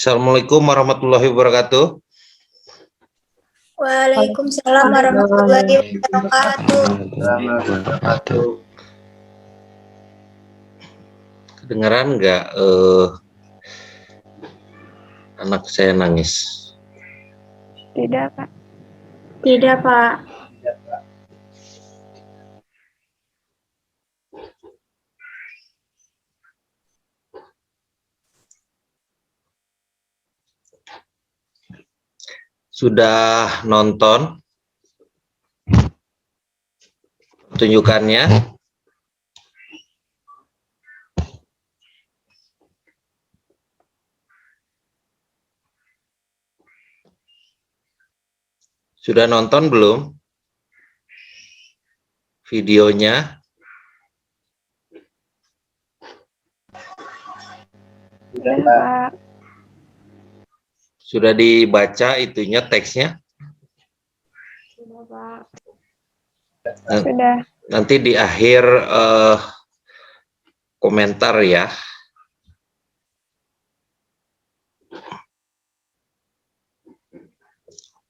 Assalamualaikum warahmatullahi wabarakatuh. Waalaikumsalam warahmatullahi wabarakatuh. Kedengeran nggak anak saya nangis? Tidak, Pak. Tidak, Pak. Sudah nonton tunjukannya? Sudah nonton belum videonya? Sudah, Pak. Sudah dibaca itunya, teksnya? Sudah, Pak. Sudah. Nanti di akhir komentar ya.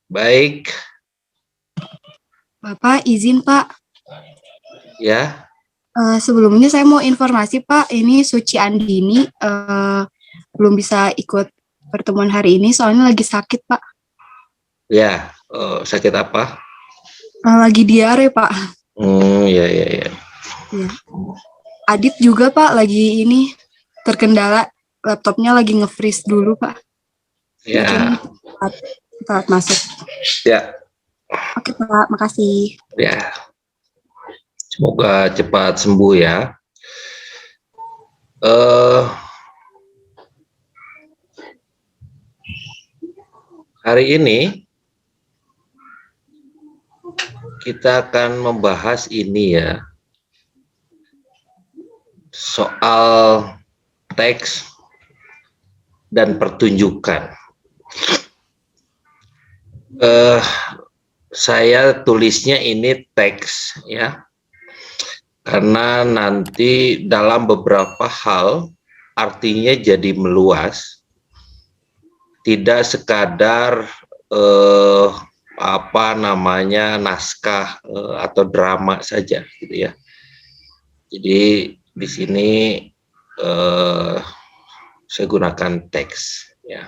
Baik. Bapak izin, Pak. Ya. Sebelumnya saya mau informasi, Pak. Ini Suci Andini belum bisa ikut pertemuan hari ini soalnya lagi sakit, Pak. Ya, sakit apa? Lagi diare, Pak. Ya. Ya. Adit juga, Pak, lagi ini terkendala, laptopnya lagi nge-freeze dulu, Pak. Ya. Telat masuk. Ya. Oke, Pak, makasih. Ya. Semoga cepat sembuh ya. Hari ini kita akan membahas ini ya, soal teks dan pertunjukan. Saya tulisnya ini teks ya, karena nanti dalam beberapa hal artinya jadi meluas, tidak sekadar naskah atau drama saja gitu ya. Jadi di sini saya gunakan teks ya,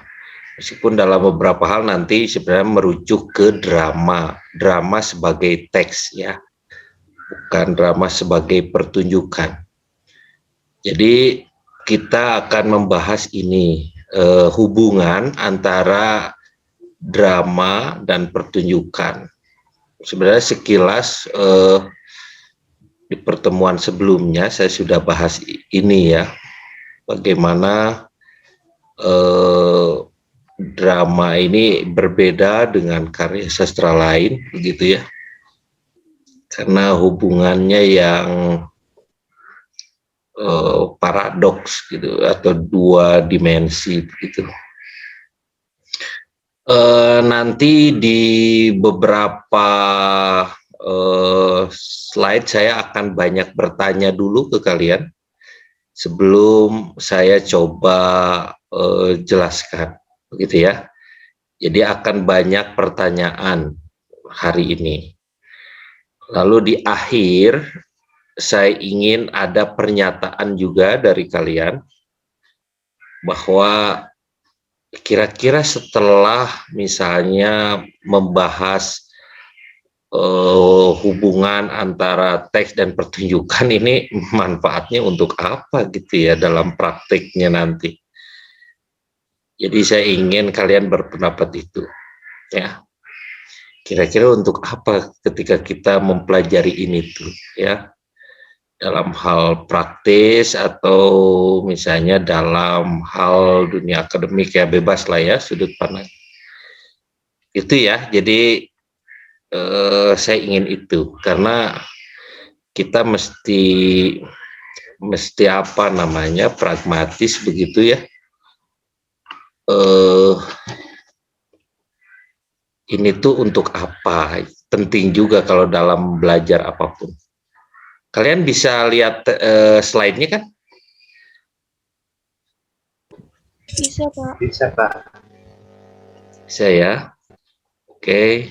meskipun dalam beberapa hal nanti sebenarnya merujuk ke drama sebagai teks ya, bukan drama sebagai pertunjukan. Jadi kita akan membahas ini, hubungan antara drama dan pertunjukan. Sebenarnya sekilas di pertemuan sebelumnya saya sudah bahas ini ya, bagaimana drama ini berbeda dengan karya sastra lain begitu ya, karena hubungannya yang paradoks gitu, atau dua dimensi begitu. Nanti di beberapa slide saya akan banyak bertanya dulu ke kalian sebelum saya coba jelaskan begitu ya. Jadi akan banyak pertanyaan hari ini. Lalu di akhir saya ingin ada pernyataan juga dari kalian bahwa kira-kira setelah misalnya membahas hubungan antara teks dan pertunjukan ini manfaatnya untuk apa gitu ya dalam praktiknya nanti. Jadi saya ingin kalian berpendapat itu ya. Kira-kira untuk apa ketika kita mempelajari ini tuh ya, dalam hal praktis atau misalnya dalam hal dunia akademik ya, bebas lah ya sudut pandang itu ya. Jadi saya ingin itu karena kita mesti pragmatis begitu ya. Ini tuh untuk apa, penting juga kalau dalam belajar apapun. Kalian bisa lihat slide-nya kan? Bisa, Pak. Bisa, Pak. Bisa ya? Oke.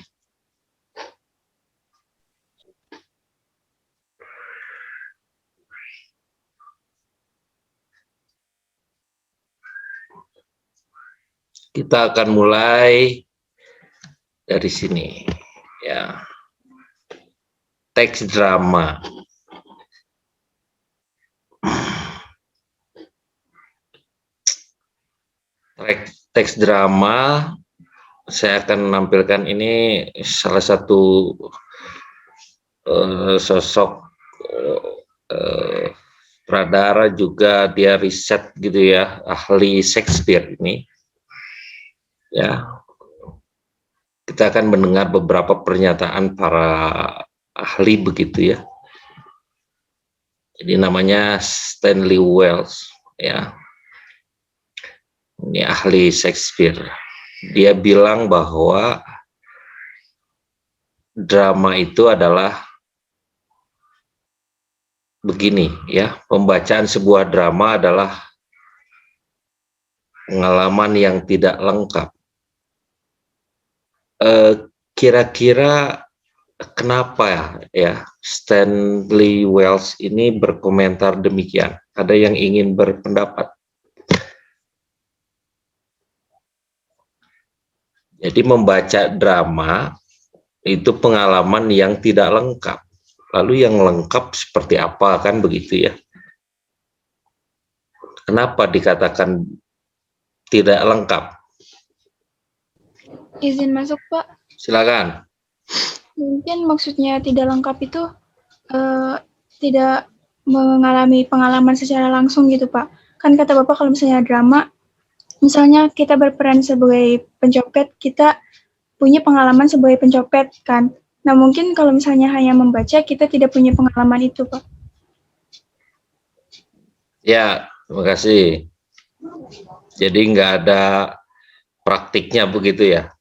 Kita akan mulai dari sini ya. Teks drama. Teks drama saya akan menampilkan ini salah satu sosok sutradara juga dia riset gitu ya, ahli Shakespeare ini. Ya. Kita akan mendengar beberapa pernyataan para ahli begitu ya. Jadi namanya Stanley Wells ya. Ini ahli Shakespeare. Dia bilang bahwa drama itu adalah begini ya, pembacaan sebuah drama adalah pengalaman yang tidak lengkap. Kira-kira kenapa ya Stanley Wells ini berkomentar demikian? Ada yang ingin berpendapat? Jadi membaca drama itu pengalaman yang tidak lengkap. Lalu yang lengkap seperti apa, kan begitu ya? Kenapa dikatakan tidak lengkap? Izin masuk, Pak. Silakan. Mungkin maksudnya tidak lengkap itu tidak mengalami pengalaman secara langsung gitu, Pak. Kan kata Bapak kalau misalnya drama, misalnya kita berperan sebagai pencopet, kita punya pengalaman sebagai pencopet kan. Nah mungkin kalau misalnya hanya membaca, kita tidak punya pengalaman itu, Pak. Ya, terima kasih. Jadi nggak ada praktiknya begitu ya,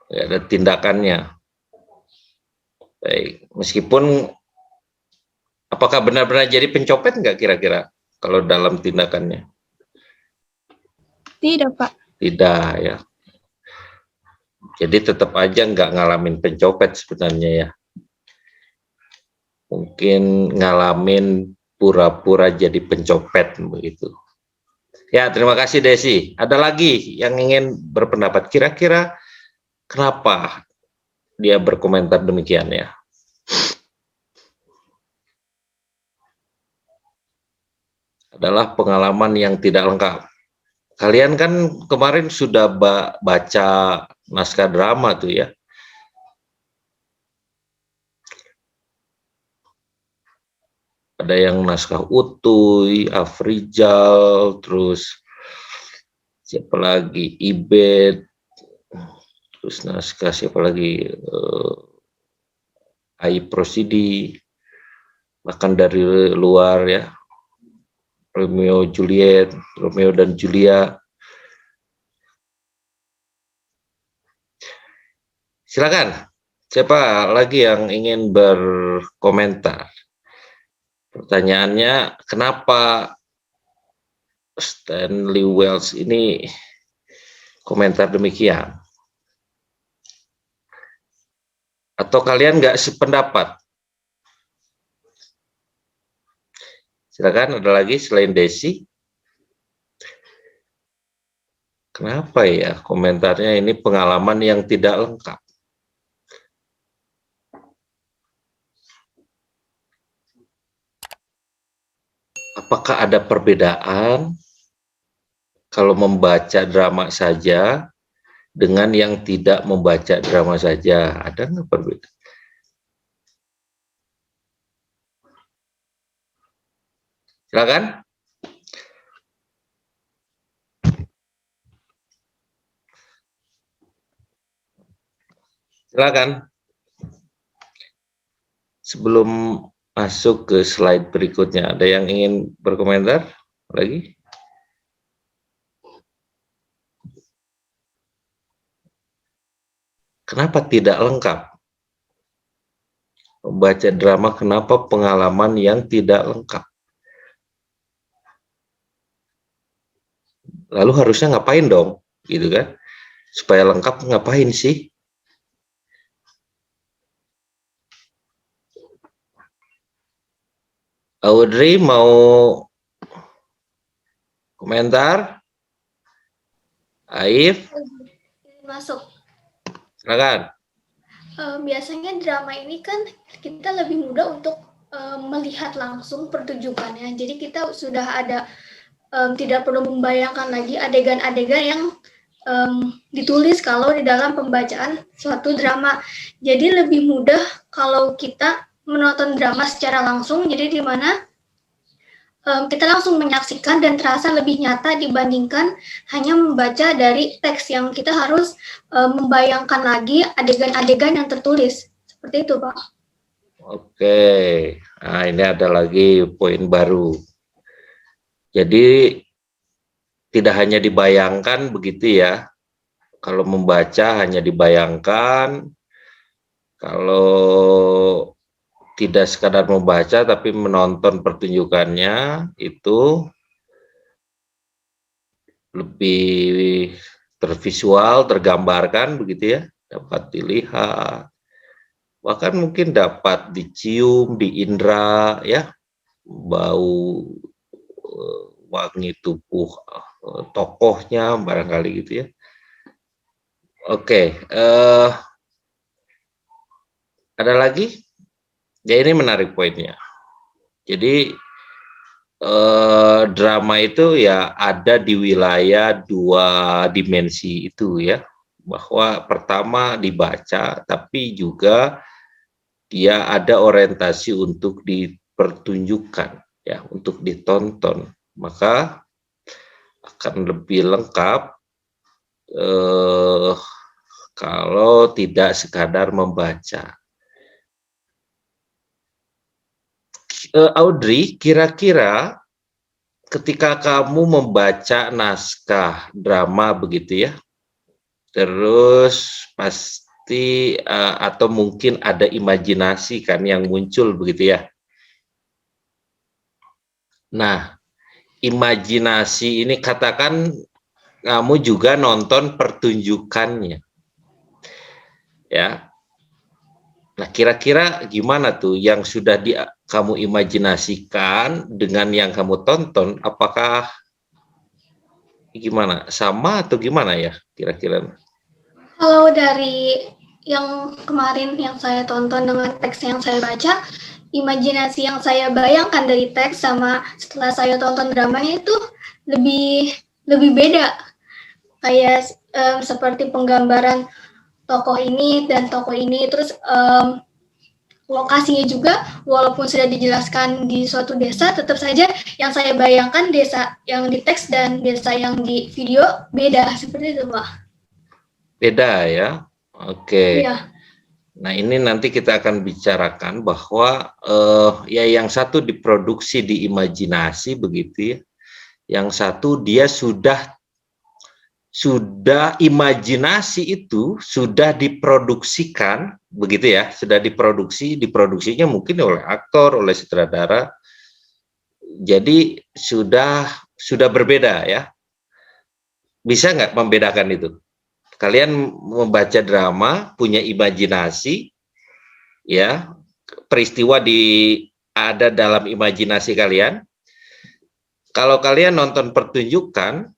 nggak ada tindakannya. Baik, meskipun apakah benar-benar jadi pencopet nggak kira-kira kalau dalam tindakannya? Tidak, Pak. Tidak ya. Jadi tetap aja nggak ngalamin pencopet sebenarnya ya. Mungkin ngalamin pura-pura jadi pencopet begitu. Ya, terima kasih Desi. Ada lagi yang ingin berpendapat, kira-kira kenapa dia berkomentar demikian ya? Adalah pengalaman yang tidak lengkap. Kalian kan kemarin sudah baca naskah drama tuh ya. Ada yang naskah Utuy, Afrizal, terus siapa lagi, Ibed, terus naskah siapa lagi, Ai Prosidi, bahkan dari luar ya, Romeo dan Julia. Silakan, siapa lagi yang ingin berkomentar? Pertanyaannya, kenapa Stanley Wells ini komentar demikian? Atau kalian nggak sependapat? Silakan, ada lagi selain Desi? Kenapa ya komentarnya ini pengalaman yang tidak lengkap? Apakah ada perbedaan kalau membaca drama saja dengan yang tidak membaca drama saja? Ada nggak perbedaan? Silakan. Silakan. Sebelum masuk ke slide berikutnya, ada yang ingin berkomentar lagi? Kenapa tidak lengkap? Membaca drama, kenapa pengalaman yang tidak lengkap? Lalu harusnya ngapain dong, gitu kan? Supaya lengkap ngapain sih? Audrey mau komentar? Aif, Masuk. silakan. Biasanya drama ini kan kita lebih mudah untuk melihat langsung pertunjukannya. Jadi kita sudah ada tidak perlu membayangkan lagi adegan-adegan yang ditulis kalau di dalam pembacaan suatu drama. Jadi lebih mudah kalau kita menonton drama secara langsung. Jadi di mana kita langsung menyaksikan dan terasa lebih nyata dibandingkan hanya membaca dari teks yang kita harus membayangkan lagi adegan-adegan yang tertulis. Seperti itu, Pak. Oke, nah ini ada lagi poin baru. Jadi tidak hanya dibayangkan begitu ya. Kalau membaca hanya dibayangkan, kalau tidak sekadar membaca tapi menonton pertunjukannya itu lebih tervisual, tergambarkan begitu ya, dapat dilihat, bahkan mungkin dapat dicium, diindra ya, bau, wangi tubuh tokohnya barangkali gitu ya. Oke, ada lagi? Ya ini menarik poinnya. Jadi drama itu ya ada di wilayah 2 dimensi itu ya, bahwa pertama dibaca tapi juga dia ada orientasi untuk dipertunjukkan ya, untuk ditonton, maka akan lebih lengkap kalau tidak sekadar membaca. Audrey, kira-kira ketika kamu membaca naskah drama begitu ya, terus pasti atau mungkin ada imajinasi kan yang muncul begitu ya. Nah, imajinasi ini katakan kamu juga nonton pertunjukannya, ya. Nah, kira-kira gimana tuh yang sudah kamu imajinasikan dengan yang kamu tonton, apakah gimana? Sama atau gimana ya kira-kira? Kalau dari yang kemarin yang saya tonton dengan teks yang saya baca, imajinasi yang saya bayangkan dari teks sama setelah saya tonton dramanya itu lebih beda. Kayak seperti penggambaran tokoh ini dan tokoh ini, terus lokasinya juga walaupun sudah dijelaskan di suatu desa, tetap saja yang saya bayangkan desa yang di teks dan desa yang di video beda, seperti itu, Pak. Beda ya, oke. Iya. Nah ini nanti kita akan bicarakan bahwa ya yang satu diproduksi di imajinasi begitu ya, yang satu dia sudah imajinasi itu sudah diproduksikan begitu ya, sudah diproduksinya mungkin oleh aktor, oleh sutradara, jadi sudah berbeda ya. Bisa nggak membedakan itu? Kalian membaca drama punya imajinasi ya, peristiwa ada dalam imajinasi kalian. Kalau kalian nonton pertunjukan,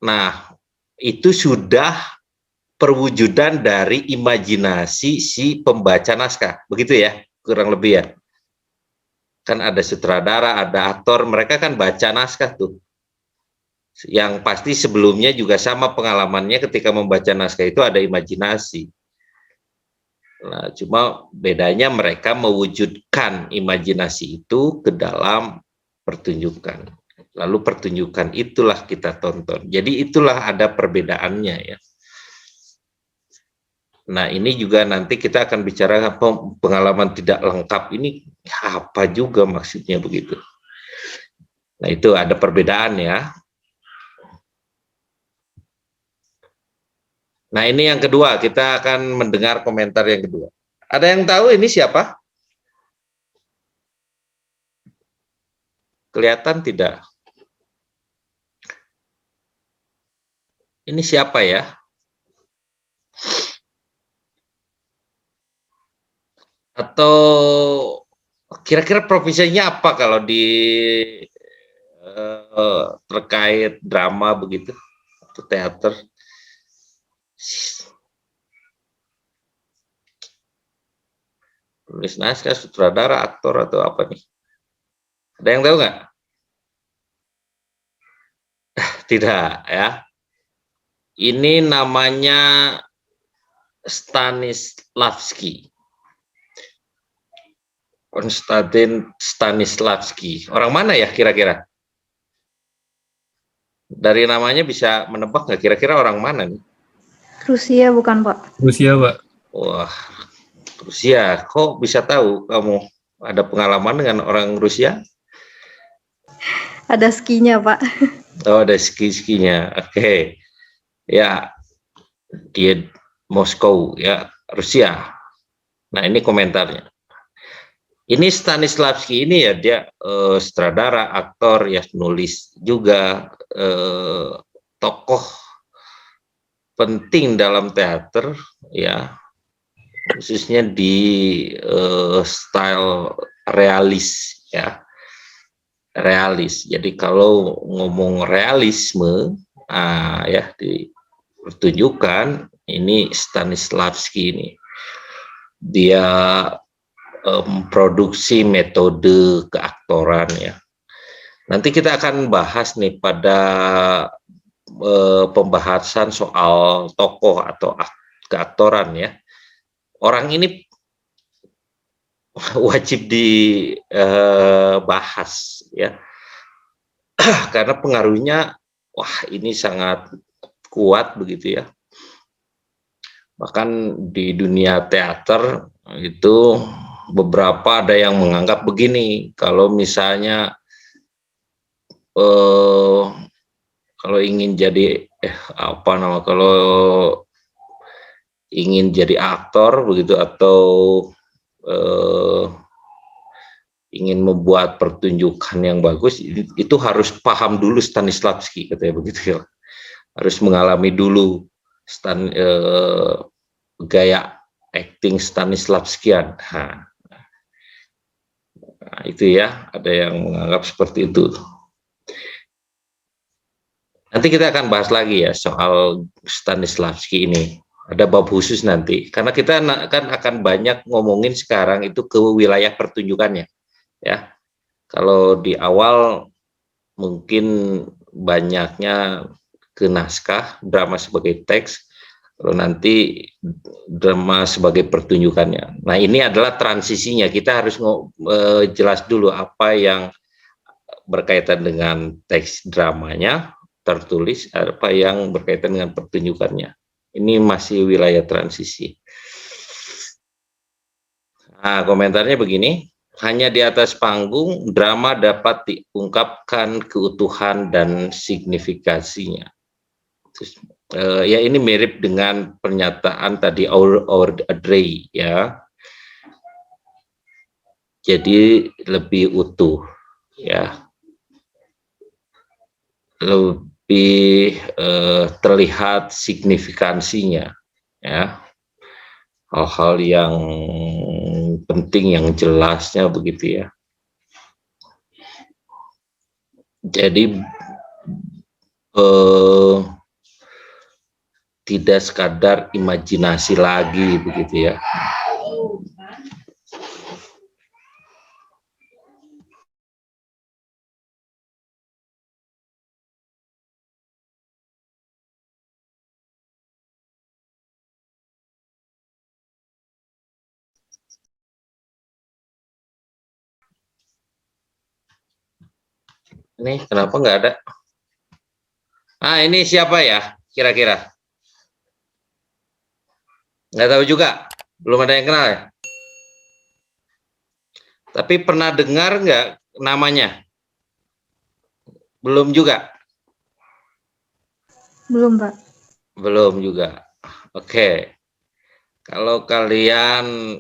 nah itu sudah perwujudan dari imajinasi si pembaca naskah, begitu ya, kurang lebih ya. Kan ada sutradara, ada aktor, mereka kan baca naskah tuh. Yang pasti sebelumnya juga sama pengalamannya ketika membaca naskah itu ada imajinasi. Nah, cuma bedanya mereka mewujudkan imajinasi itu ke dalam pertunjukan. Lalu pertunjukan itulah kita tonton. Jadi itulah ada perbedaannya ya. Nah ini juga nanti kita akan bicara pengalaman tidak lengkap ini apa juga maksudnya begitu. Nah itu ada perbedaan ya. Nah ini yang kedua, kita akan mendengar komentar yang kedua. Ada yang tahu ini siapa? Kelihatan tidak? Ini siapa ya? Atau kira-kira profesinya apa kalau di terkait drama begitu atau teater? Penulis naskah, sutradara, aktor atau apa nih? Ada yang tahu nggak? Tidak ya. Ini namanya Stanislavski. Konstantin Stanislavski. Orang mana ya kira-kira? Dari namanya bisa menebak nggak kira-kira orang mana nih? Rusia bukan, Pak? Rusia, Pak. Wah, Rusia. Kok bisa tahu kamu ada pengalaman dengan orang Rusia? Ada skinya, Pak. Oh, ada ski-skinya. Oke. Ya, dia Moskow ya, Rusia. Nah, ini komentarnya. Ini Stanislavski ini ya dia sutradara, aktor, ya nulis juga, tokoh penting dalam teater ya, khususnya di style realis ya, realis. Jadi kalau ngomong realisme ya di pertunjukan ini Stanislavski ini dia produksi metode keaktoran ya. Nanti kita akan bahas nih pada pembahasan soal tokoh atau keaktoran ya. Orang ini wajib dibahas ya. Karena pengaruhnya wah ini sangat kuat begitu ya. Bahkan di dunia teater itu beberapa ada yang menganggap begini, kalau misalnya kalau ingin jadi kalau ingin jadi aktor begitu atau ingin membuat pertunjukan yang bagus itu harus paham dulu Stanislavski katanya begitu ya, harus mengalami dulu gaya acting Stanislavskian. Nah, itu ya, ada yang menganggap seperti itu. Nanti kita akan bahas lagi ya soal Stanislavski ini. Ada bab khusus nanti, karena kita akan banyak ngomongin sekarang itu ke wilayah pertunjukannya. Ya, kalau di awal mungkin banyaknya ke naskah, drama sebagai teks, kalau nanti drama sebagai pertunjukannya. Nah ini adalah transisinya, kita harus jelas dulu apa yang berkaitan dengan teks dramanya, tertulis, apa yang berkaitan dengan pertunjukannya. Ini masih wilayah transisi. Nah komentarnya begini, hanya di atas panggung drama dapat diungkapkan keutuhan dan signifikasinya. Terus, ya ini mirip dengan pernyataan tadi Audrey ya, jadi lebih utuh ya, lebih terlihat signifikansinya ya, hal-hal yang penting yang jelasnya begitu ya. Jadi tidak sekadar imajinasi lagi begitu ya. Ini kenapa nggak ada? Ah ini siapa ya kira-kira? Nggak tahu juga, belum ada yang kenal ya. Tapi pernah dengar nggak namanya? Belum juga? Belum, Pak. Belum juga. Oke. Kalau kalian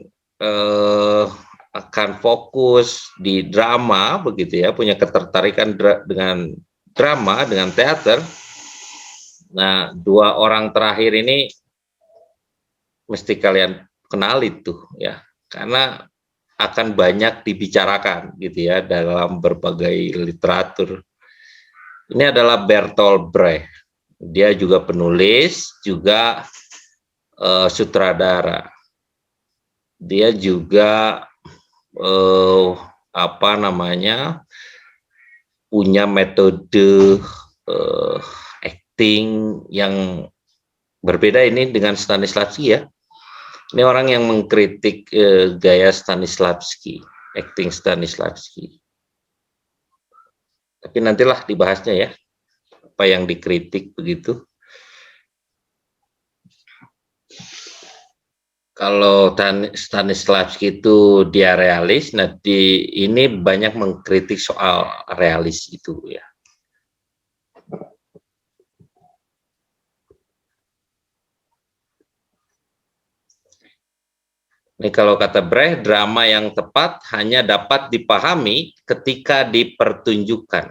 akan fokus di drama begitu ya, punya ketertarikan dengan drama, dengan teater, Nah, 2 orang terakhir ini mesti kalian kenal itu ya, karena akan banyak dibicarakan gitu ya dalam berbagai literatur. Ini adalah Bertolt Brecht. Dia juga penulis, juga sutradara. Dia juga apa namanya, punya metode acting yang berbeda ini dengan Stanislavski ya. Ini orang yang mengkritik gaya Stanislavski, acting Stanislavski. Tapi nantilah dibahasnya ya, apa yang dikritik begitu. Kalau Stanislavski itu dia realis, nah ini banyak mengkritik soal realis itu ya. Ini kalau kata Brecht, drama yang tepat hanya dapat dipahami ketika dipertunjukkan.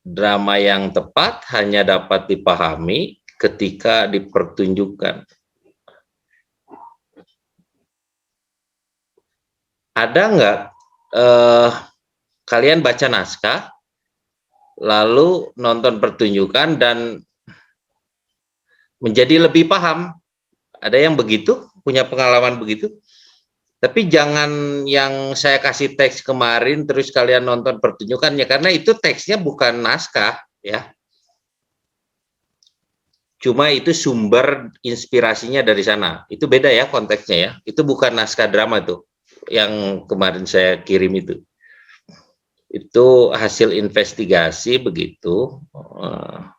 Drama yang tepat hanya dapat dipahami ketika dipertunjukkan. Ada nggak kalian baca naskah, lalu nonton pertunjukan dan menjadi lebih paham? Ada yang begitu, punya pengalaman begitu? Tapi jangan yang saya kasih teks kemarin terus kalian nonton pertunjukannya, karena itu teksnya bukan naskah ya. Cuma itu sumber inspirasinya dari sana. Itu beda ya konteksnya ya. Itu bukan naskah drama tuh yang kemarin saya kirim itu. Itu hasil investigasi begitu.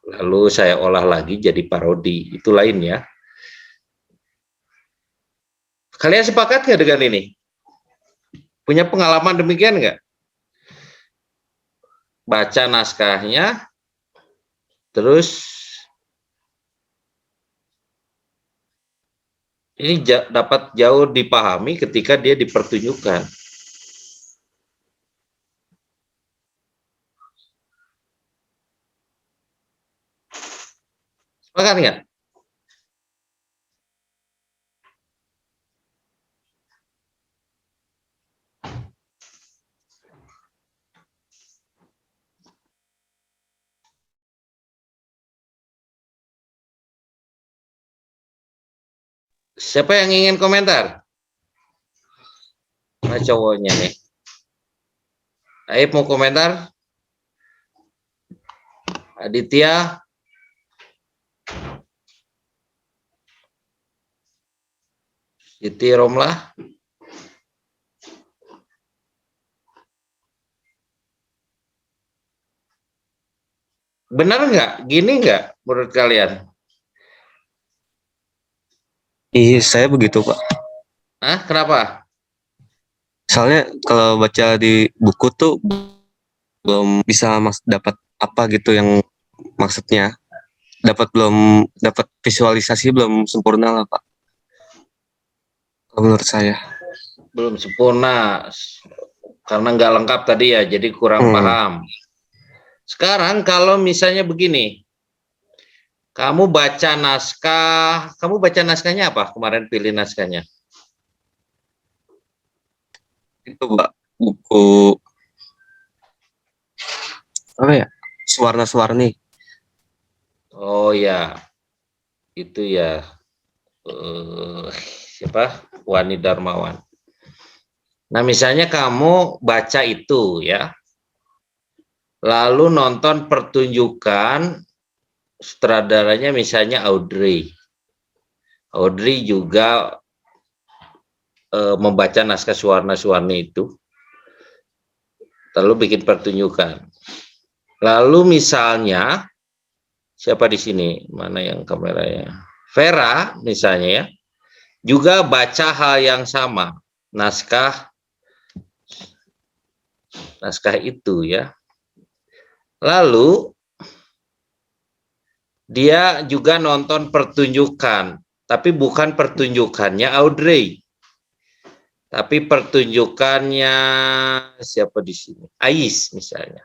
Lalu saya olah lagi jadi parodi. Itu lain ya. Kalian sepakat nggak dengan ini? Punya pengalaman demikian nggak? Baca naskahnya, terus ini dapat jauh dipahami ketika dia dipertunjukkan. Sepakat nggak? Siapa yang ingin komentar? Nah, cowoknya nih. Aib mau komentar? Aditya? Siti Romlah? Benar nggak? Gini nggak menurut kalian? Iya, saya begitu, Pak. Hah? Kenapa? Soalnya kalau baca di buku tuh belum bisa dapat apa gitu yang maksudnya. Belum dapat visualisasi, belum sempurna lah, Pak. Kalau menurut saya. Belum sempurna. Karena nggak lengkap tadi ya, jadi kurang paham. Sekarang kalau misalnya begini. Kamu baca naskahnya apa? Kemarin pilih naskahnya. Itu, Pak, buku apa ya? Suwarna-Suwarni. Oh ya, itu ya. Siapa? Wani Darmawan. Nah, misalnya kamu baca itu ya. Lalu nonton pertunjukan, sutradaranya misalnya Audrey. Audrey juga membaca naskah Suwarna-Suwarni itu, lalu bikin pertunjukan. Lalu misalnya siapa di sini? Mana yang kameranya? Vera misalnya ya, juga baca hal yang sama, naskah itu ya. Lalu dia juga nonton pertunjukan, tapi bukan pertunjukannya Audrey, tapi pertunjukannya siapa di sini? Ais misalnya.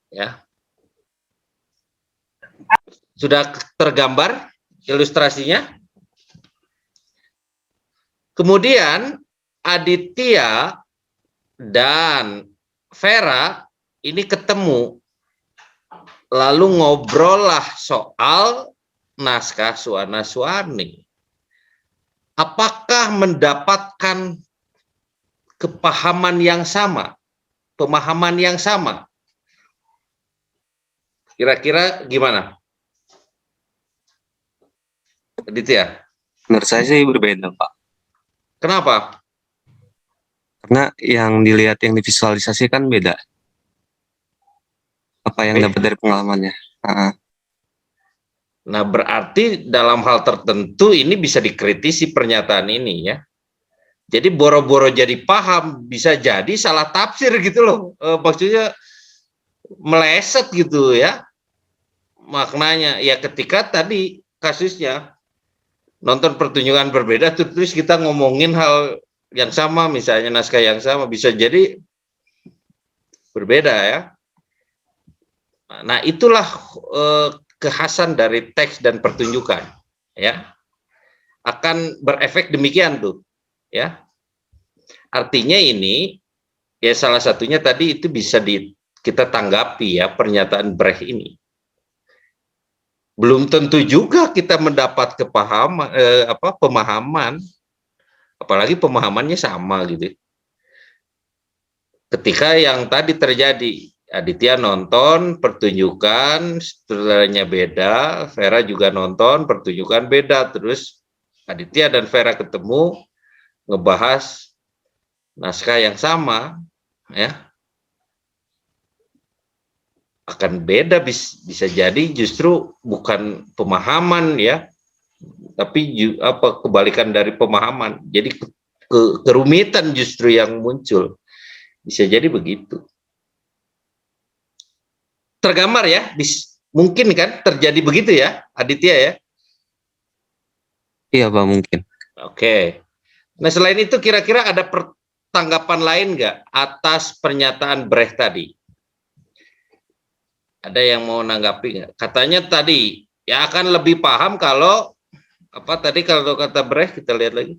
Ya. Sudah tergambar ilustrasinya? Kemudian Aditya dan Vera ini ketemu, lalu ngobrol lah soal naskah Suwana Suwani. Apakah mendapatkan kepahaman yang sama, pemahaman yang sama? Kira-kira gimana? Aditya? Menurut saya sih berbeda, Pak. Kenapa? Karena yang dilihat, yang divisualisasikan beda. Apa yang dapat dari pengalamannya. Nah, berarti dalam hal tertentu ini bisa dikritisi pernyataan ini ya. Jadi boro-boro jadi paham, bisa jadi salah tafsir gitu loh. Maksudnya meleset gitu ya. Maknanya ya ketika tadi kasusnya nonton pertunjukan berbeda terus kita ngomongin hal yang sama, misalnya naskah yang sama, bisa jadi berbeda ya. Nah, itulah kekhasan dari teks dan pertunjukan ya. Akan berefek demikian tuh ya. Artinya ini ya salah satunya tadi itu bisa kita tanggapi ya, pernyataan Brecht ini. Belum tentu juga kita mendapat kepahaman pemahaman, apalagi pemahamannya sama gitu. Ketika yang tadi terjadi, Aditya nonton pertunjukan, sutradaranya beda, Vera juga nonton pertunjukan beda, terus Aditya dan Vera ketemu ngebahas naskah yang sama, ya akan beda, bisa jadi justru bukan pemahaman ya, tapi kebalikan dari pemahaman, jadi kerumitan justru yang muncul, bisa jadi begitu. Tergambar ya, mungkin kan terjadi begitu ya, Aditya ya? Iya, Pak, mungkin. Oke. Nah, selain itu kira-kira ada tanggapan lain nggak atas pernyataan Brecht tadi? Ada yang mau nanggapi nggak? Katanya tadi ya akan lebih paham kalau apa tadi, kalau kata Brecht, kita lihat lagi.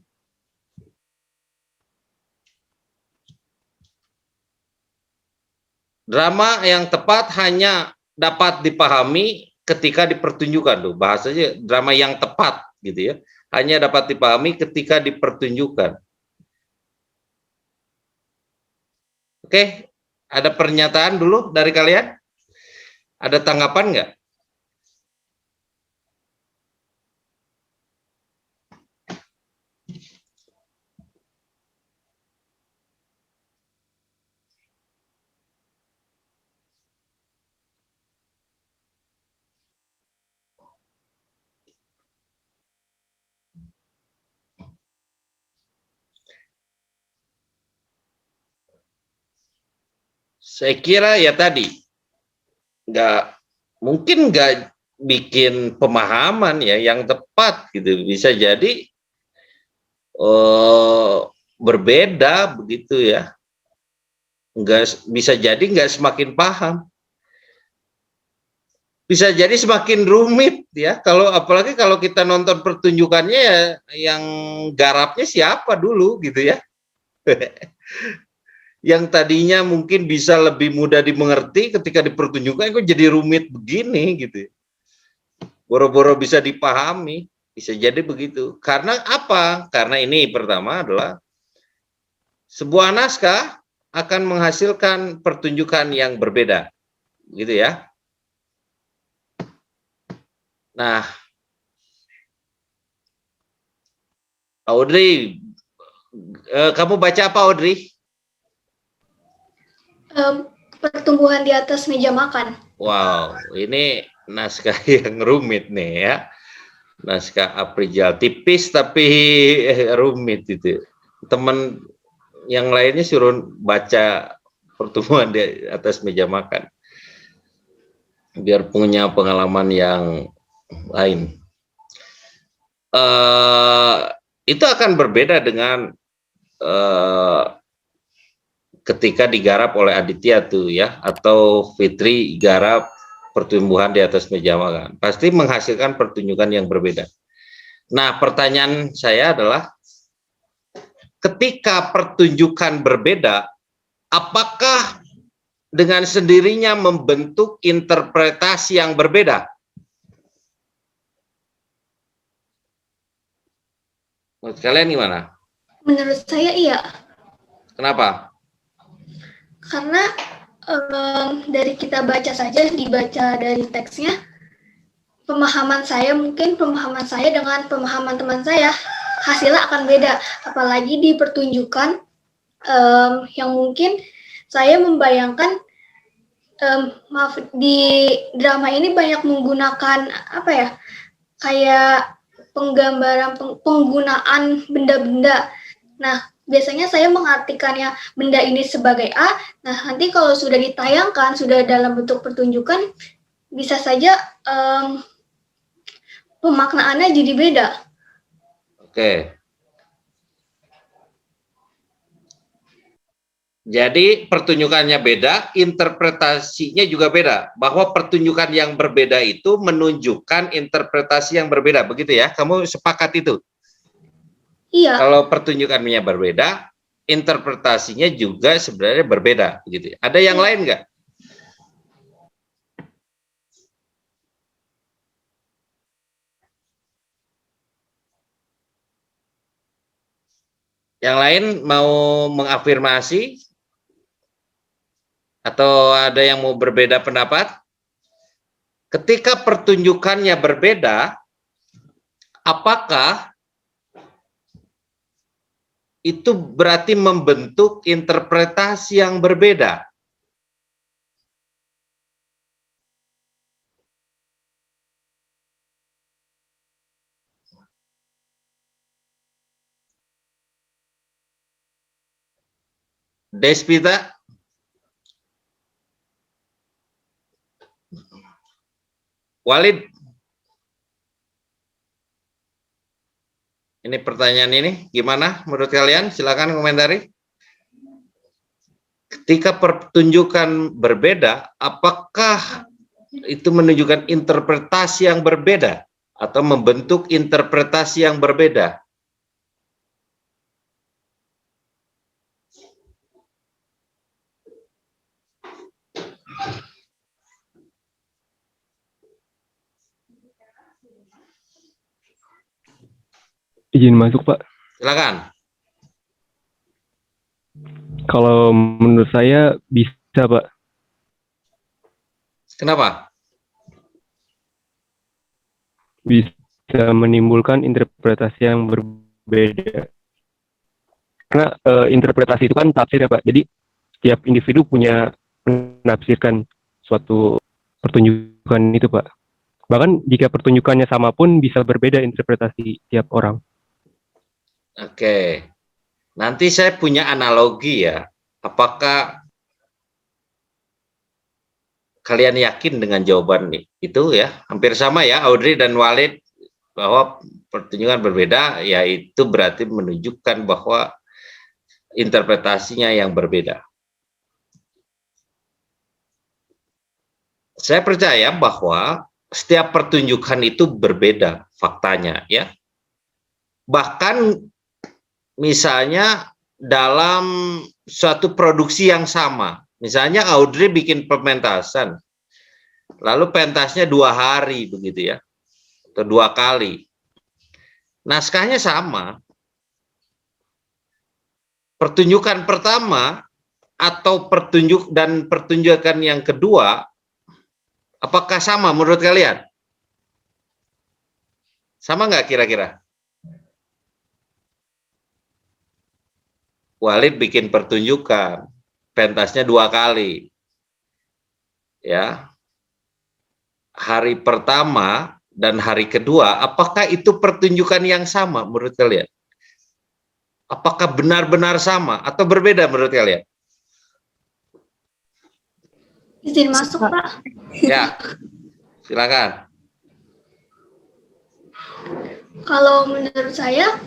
Drama yang tepat hanya dapat dipahami ketika dipertunjukkan, tuh bahasanya drama yang tepat gitu ya, hanya dapat dipahami ketika dipertunjukkan. Oke, ada pernyataan dulu dari kalian? Ada tanggapan nggak? Saya kira ya tadi mungkin nggak bikin pemahaman ya yang tepat gitu, bisa jadi berbeda begitu ya, bisa jadi nggak semakin paham, bisa jadi semakin rumit ya, kalau apalagi kalau kita nonton pertunjukannya ya, yang garapnya siapa dulu gitu ya. Yang tadinya mungkin bisa lebih mudah dimengerti, ketika dipertunjukkan kok jadi rumit begini gitu. Boro-boro bisa dipahami, bisa jadi begitu. Karena apa? Karena ini pertama adalah sebuah naskah akan menghasilkan pertunjukan yang berbeda, gitu ya. Nah, Audrey, kamu baca apa, Audrey? Pertumbuhan di atas meja makan. Wow, ini naskah yang rumit nih ya. Naskah Aprijal, tipis tapi rumit itu. Teman yang lainnya suruh baca pertumbuhan di atas meja makan, biar punya pengalaman yang lain. Itu akan berbeda dengan ketika digarap oleh Aditya tuh ya, atau Fitri garap pertumbuhan di atas meja makan, pasti menghasilkan pertunjukan yang berbeda. Nah, pertanyaan saya adalah, ketika pertunjukan berbeda, apakah dengan sendirinya membentuk interpretasi yang berbeda? Menurut kalian gimana? Menurut saya iya, Kenapa? karena dari kita baca saja, dibaca dari teksnya, pemahaman saya dengan pemahaman teman saya hasilnya akan beda. Apalagi di pertunjukan yang mungkin saya membayangkan, maaf, di drama ini banyak menggunakan apa ya, kayak penggambaran penggunaan benda-benda. Nah, biasanya saya mengartikannya benda ini sebagai A. Nah, nanti kalau sudah ditayangkan, sudah dalam bentuk pertunjukan, bisa saja pemaknaannya jadi beda. Oke. Jadi pertunjukannya beda, interpretasinya juga beda. Bahwa pertunjukan yang berbeda itu menunjukkan interpretasi yang berbeda, begitu ya? Kamu sepakat itu? Iya. Kalau pertunjukannya berbeda, interpretasinya juga sebenarnya berbeda, begitu ya? Ada yang lain nggak? Yang lain mau mengafirmasi? Atau ada yang mau berbeda pendapat? Ketika pertunjukannya berbeda, apakah itu berarti membentuk interpretasi yang berbeda? Despita? Walid? Ini pertanyaan ini gimana menurut kalian? Silakan komentari. Ketika pertunjukan berbeda, apakah itu menunjukkan interpretasi yang berbeda atau membentuk interpretasi yang berbeda? Izin masuk, Pak. Silakan. Kalau menurut saya bisa, Pak. Kenapa? Bisa menimbulkan interpretasi yang berbeda. Karena interpretasi itu kan tafsir ya, Pak. Jadi setiap individu punya menafsirkan suatu pertunjukan itu, Pak. Bahkan jika pertunjukannya sama pun bisa berbeda interpretasi tiap orang. Oke. Nanti saya punya analogi ya. Apakah kalian yakin dengan jawaban itu ya? Hampir sama ya, Audrey dan Walid, bahwa pertunjukan berbeda, yaitu berarti menunjukkan bahwa interpretasinya yang berbeda. Saya percaya bahwa setiap pertunjukan itu berbeda faktanya ya. Bahkan misalnya dalam suatu produksi yang sama, misalnya Audrey bikin pementasan, lalu pentasnya 2 hari begitu ya, atau 2 kali, naskahnya sama, pertunjukan pertama atau pertunjukan yang kedua, apakah sama menurut kalian? Sama nggak kira-kira? Walid bikin pertunjukan, pentasnya 2 kali. Ya. Hari pertama dan hari kedua, apakah itu pertunjukan yang sama menurut kalian? Apakah benar-benar sama atau berbeda menurut kalian? Izin masuk, Pak. Ya. Silakan. Kalau menurut saya,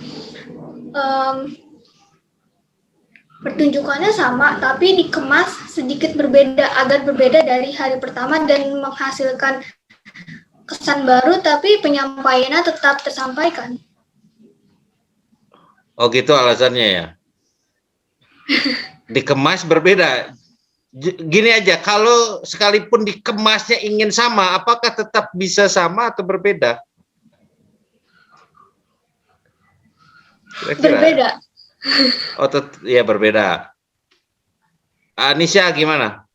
pertunjukannya sama tapi dikemas sedikit berbeda agar berbeda dari hari pertama dan menghasilkan kesan baru tapi penyampaiannya tetap tersampaikan. Oh gitu alasannya ya. Dikemas berbeda. Gini aja, kalau sekalipun dikemasnya ingin sama, apakah tetap bisa sama atau berbeda? Kira-kira. Berbeda. Oh, ya berbeda. Anisha gimana?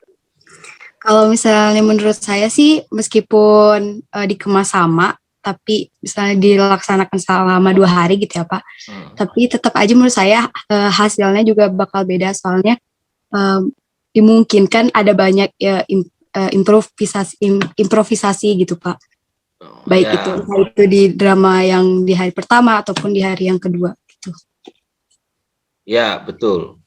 Kalau misalnya menurut saya sih meskipun dikemas sama, tapi misalnya dilaksanakan selama 2 hari gitu ya Pak, tapi tetap aja menurut saya hasilnya juga bakal beda soalnya dimungkinkan ada banyak improvisasi gitu Pak. Baik Ya. itu di drama yang di hari pertama ataupun di hari yang kedua gitu. Ya, betul.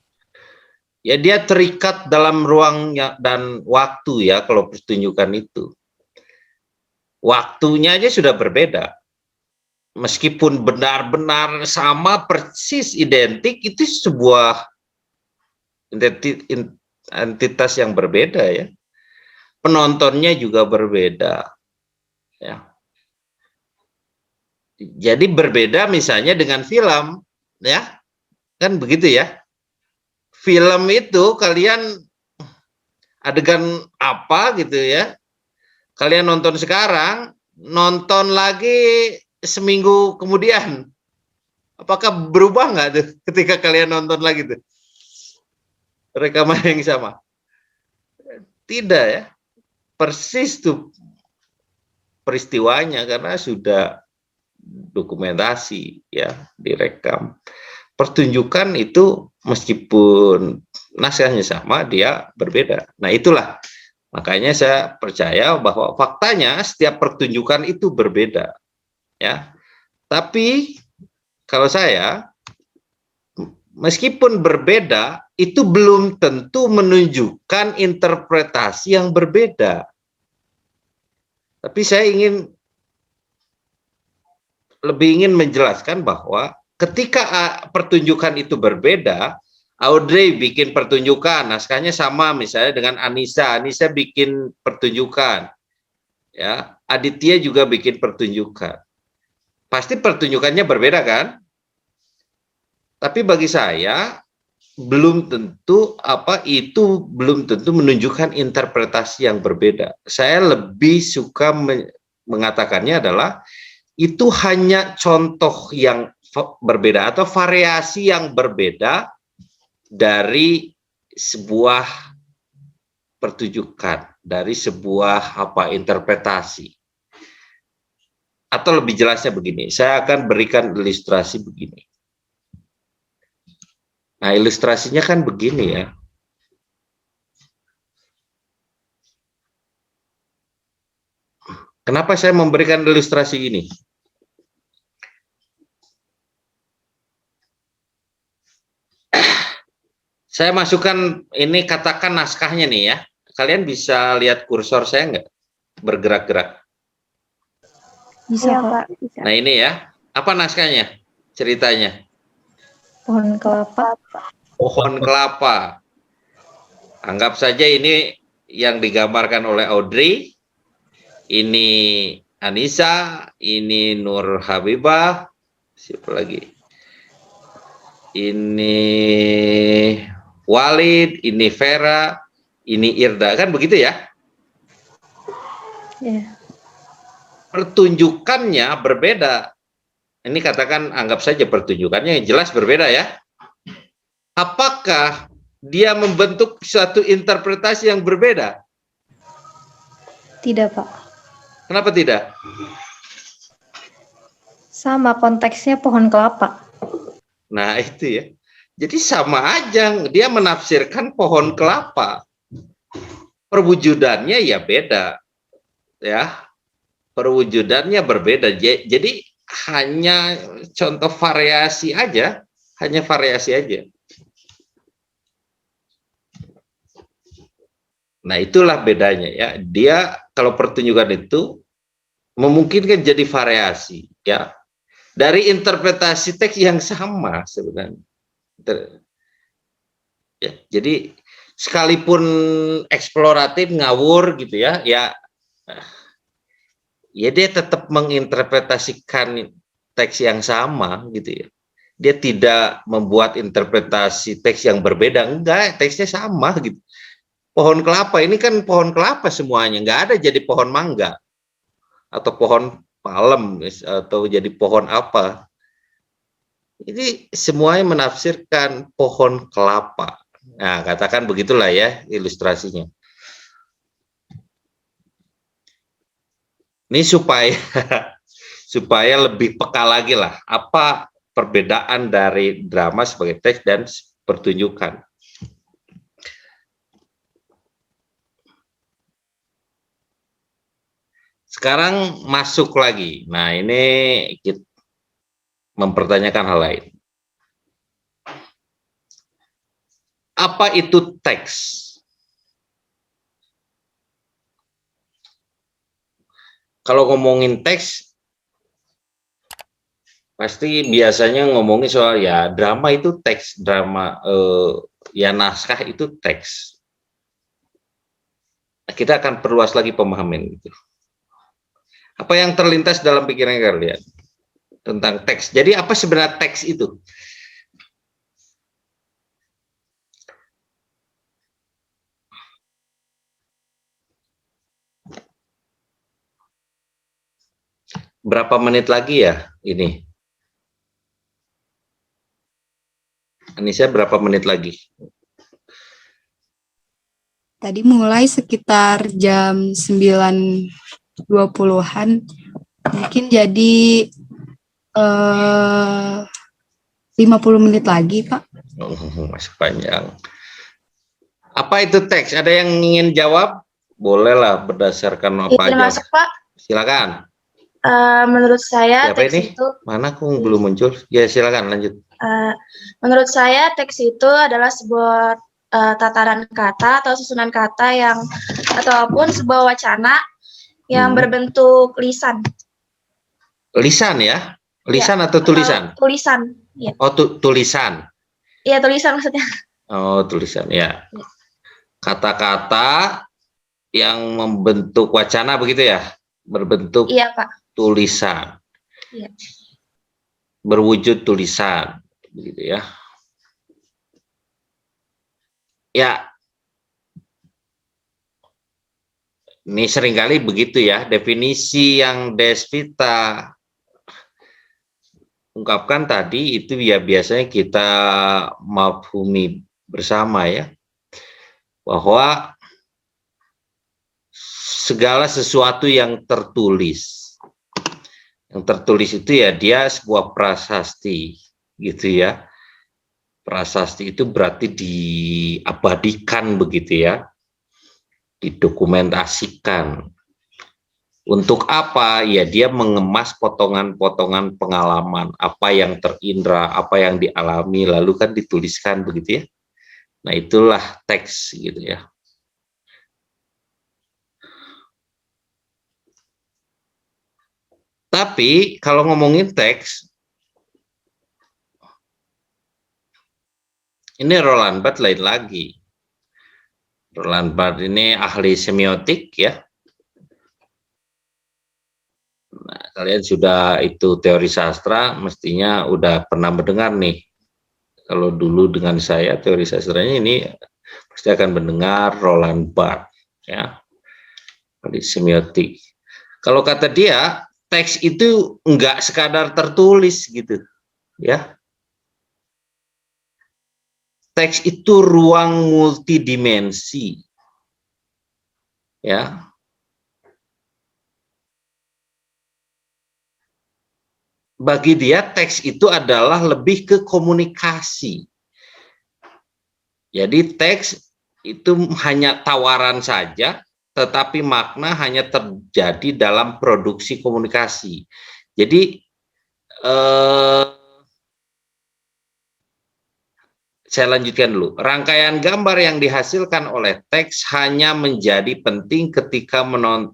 Ya, dia terikat dalam ruang dan waktu ya kalau pertunjukan itu. Waktunya aja sudah berbeda. Meskipun benar-benar sama persis identik, itu sebuah entitas yang berbeda ya. Penontonnya juga berbeda. Ya. Jadi berbeda misalnya dengan film, ya. Kan begitu ya. Film itu kalian adegan apa gitu ya. Kalian nonton sekarang, nonton lagi seminggu kemudian. Apakah berubah nggak tuh ketika kalian nonton lagi tuh? Rekaman yang sama. Tidak ya. Persis tuh peristiwanya karena sudah dokumentasi ya, direkam. Pertunjukan itu meskipun naskahnya sama, dia berbeda. Nah itulah makanya saya percaya bahwa faktanya setiap pertunjukan itu berbeda, ya. Tapi kalau saya, meskipun berbeda, itu belum tentu menunjukkan interpretasi yang berbeda. Tapi saya lebih ingin menjelaskan bahwa ketika pertunjukan itu berbeda, Audrey bikin pertunjukan, naskahnya sama misalnya dengan Anissa bikin pertunjukan, ya, Aditya juga bikin pertunjukan. Pasti pertunjukannya berbeda kan? Tapi bagi saya belum tentu belum tentu menunjukkan interpretasi yang berbeda. Saya lebih suka mengatakannya adalah itu hanya contoh yang berbeda atau variasi yang berbeda dari sebuah pertunjukan, dari sebuah interpretasi. Atau lebih jelasnya begini, saya akan berikan ilustrasi begini. Nah, ilustrasinya kan begini ya. Kenapa saya memberikan ilustrasi ini? Saya masukkan ini, katakan naskahnya nih ya. Kalian bisa lihat kursor saya nggak? Bergerak-gerak. Bisa, Iya, Pak. Pak. Bisa. Nah ini ya. Apa naskahnya? Ceritanya. Pohon kelapa. Pohon kelapa. Anggap saja ini yang digambarkan oleh Audrey. Ini Anissa. Ini Nur Habibah. Siapa lagi? Ini Walid, ini Vera, ini Irda, kan begitu ya? Iya. Pertunjukannya berbeda. Ini katakan anggap saja pertunjukannya jelas berbeda ya. Apakah dia membentuk suatu interpretasi yang berbeda? Tidak, Pak. Kenapa tidak? Sama konteksnya pohon kelapa. Nah itu ya. Jadi sama aja, dia menafsirkan pohon kelapa. Perwujudannya ya beda. Ya. Perwujudannya berbeda. Jadi hanya contoh variasi aja, hanya variasi aja. Nah, itulah bedanya ya. Dia kalau pertunjukan itu memungkinkan jadi variasi ya. Dari interpretasi teks yang sama sebenarnya. Jadi sekalipun eksploratif ngawur gitu ya, ya dia tetap menginterpretasikan teks yang sama gitu ya. Dia tidak membuat interpretasi teks yang berbeda, enggak, teksnya sama gitu. Pohon kelapa ini kan pohon kelapa semuanya, nggak ada jadi pohon mangga atau pohon palem atau jadi pohon apa. Ini semuanya menafsirkan pohon kelapa. Nah, katakan begitulah ya ilustrasinya. Ini supaya lebih peka lagi lah apa perbedaan dari drama sebagai teks dan pertunjukan. Sekarang masuk lagi. Nah, ini kita mempertanyakan hal lain. Apa itu teks? Kalau ngomongin teks, pasti biasanya ngomongin soal ya drama itu teks, drama ya naskah itu teks. Kita akan perluas lagi pemahaman itu. Apa yang terlintas dalam pikiran kalian tentang teks? Jadi apa sebenarnya teks itu? Berapa menit lagi ya ini? Anissa, berapa menit lagi? Tadi mulai sekitar jam 9.20-an, mungkin jadi 50 menit lagi, Pak. Masih panjang. Apa itu teks? Ada yang ingin jawab? Bolehlah berdasarkan apa aja. Termasuk, Pak. Silakan. Menurut saya Siapa teks ini? itu Mana aku belum muncul? Ya silakan lanjut. menurut saya teks itu adalah sebuah tataran kata atau susunan kata yang ataupun sebuah wacana yang berbentuk lisan. Lisan ya? Lisan atau tulisan? Tulisan, ya. Oh, tulisan. Iya, tulisan maksudnya. Oh, tulisan ya. Kata-kata yang membentuk wacana begitu ya? Berbentuk Iya, Pak. tulisan. Iya. Berwujud tulisan begitu ya. Ya. Ini seringkali begitu ya, definisi yang Desvita ungkapkan tadi itu ya biasanya kita mafhumi bersama ya, bahwa segala sesuatu yang tertulis itu ya dia sebuah prasasti gitu ya. Prasasti itu berarti diabadikan begitu ya, didokumentasikan. Untuk apa? Ya dia mengemas potongan-potongan pengalaman, apa yang terindra, apa yang dialami, lalu kan dituliskan begitu ya. Nah itulah teks gitu ya. Tapi kalau ngomongin teks, ini Roland Barthes lain lagi. Roland Barthes ini ahli semiotik ya. Nah, kalian sudah itu teori sastra, mestinya udah pernah mendengar nih. Kalau dulu dengan saya teori sastranya ini pasti akan mendengar Roland Barthes ya, ahli semiotik. Kalau kata dia, teks itu enggak sekadar tertulis gitu ya. Teks itu ruang multidimensi ya. Bagi dia teks itu adalah lebih ke komunikasi. Jadi teks itu hanya tawaran saja, tetapi makna hanya terjadi dalam produksi komunikasi. Jadi saya lanjutkan dulu. Rangkaian gambar yang dihasilkan oleh teks hanya menjadi penting ketika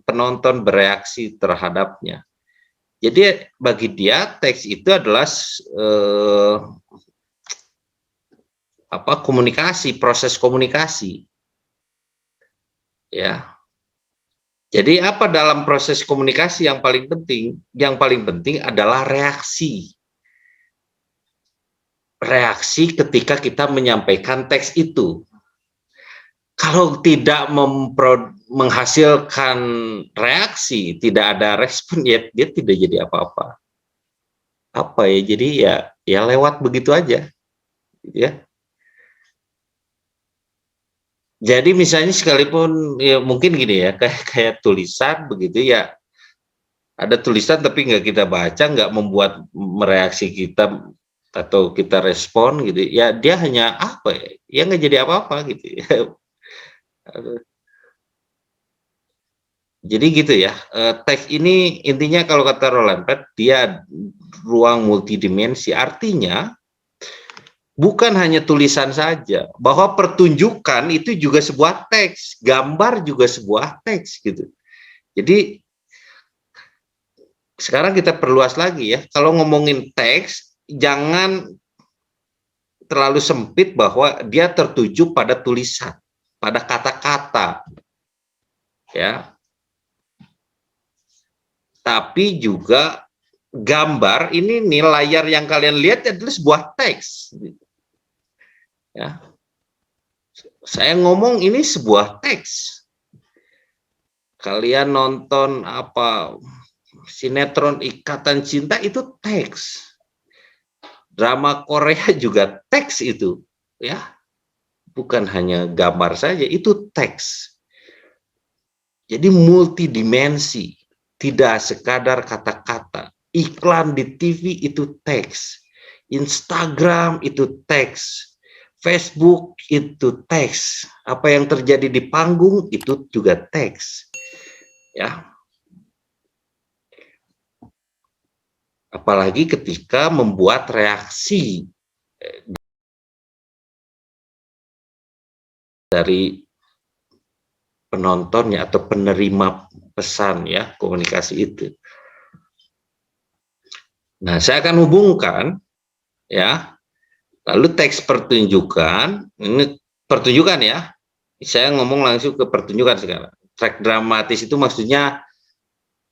penonton bereaksi terhadapnya. Jadi bagi dia teks itu adalah komunikasi, proses komunikasi. Ya. Jadi apa dalam proses komunikasi yang paling penting? Yang paling penting adalah reaksi. Reaksi ketika kita menyampaikan teks itu. Kalau tidak menghasilkan reaksi, tidak ada respon, ya dia tidak jadi apa-apa. Apa ya? Jadi ya lewat begitu aja, ya. Jadi misalnya sekalipun ya mungkin gini ya, kayak tulisan begitu ya, ada tulisan tapi nggak kita baca, nggak membuat mereaksi kita atau kita respon gitu, ya dia hanya apa ya, ya nggak jadi apa-apa gitu ya. Jadi gitu ya, teks ini intinya kalau kata Roland Barthes, dia ruang multidimensi, artinya bukan hanya tulisan saja, bahwa pertunjukan itu juga sebuah teks, gambar juga sebuah teks gitu. Jadi sekarang kita perluas lagi ya, kalau ngomongin teks, jangan terlalu sempit bahwa dia tertuju pada tulisan, pada kata-kata, ya. Tapi juga gambar ini nih, layar yang kalian lihat adalah sebuah teks. Ya. Saya ngomong ini sebuah teks. Kalian nonton apa sinetron Ikatan Cinta itu teks. Drama Korea juga teks itu, ya. Bukan hanya gambar saja, itu teks. Jadi multidimensi, tidak sekadar kata-kata. Iklan di TV itu teks. Instagram itu teks. Facebook itu teks, apa yang terjadi di panggung itu juga teks, ya. Apalagi ketika membuat reaksi dari penontonnya atau penerima pesan, ya, komunikasi itu. Nah, saya akan hubungkan, ya. Lalu teks pertunjukan, ini pertunjukan ya, saya ngomong langsung ke pertunjukan sekarang. Track dramatis itu maksudnya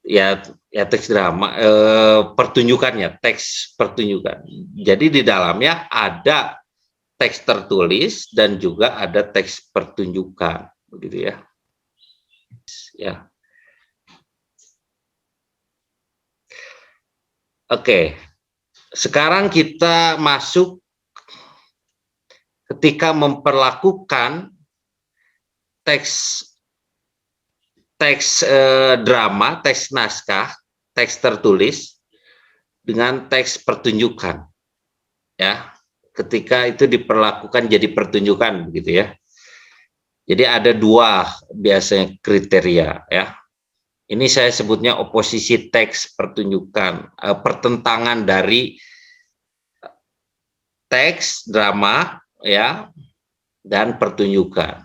ya teks drama, pertunjukannya, teks pertunjukan. Jadi di dalamnya ada teks tertulis dan juga ada teks pertunjukan, begitu ya. Ya. Oke, sekarang kita masuk ketika memperlakukan teks drama, teks naskah, teks tertulis dengan teks pertunjukan, ya. Ketika itu diperlakukan jadi pertunjukan, begitu ya. Jadi ada dua biasanya kriteria, ya. Ini saya sebutnya oposisi teks pertunjukan, pertentangan dari teks drama, ya, dan pertunjukan.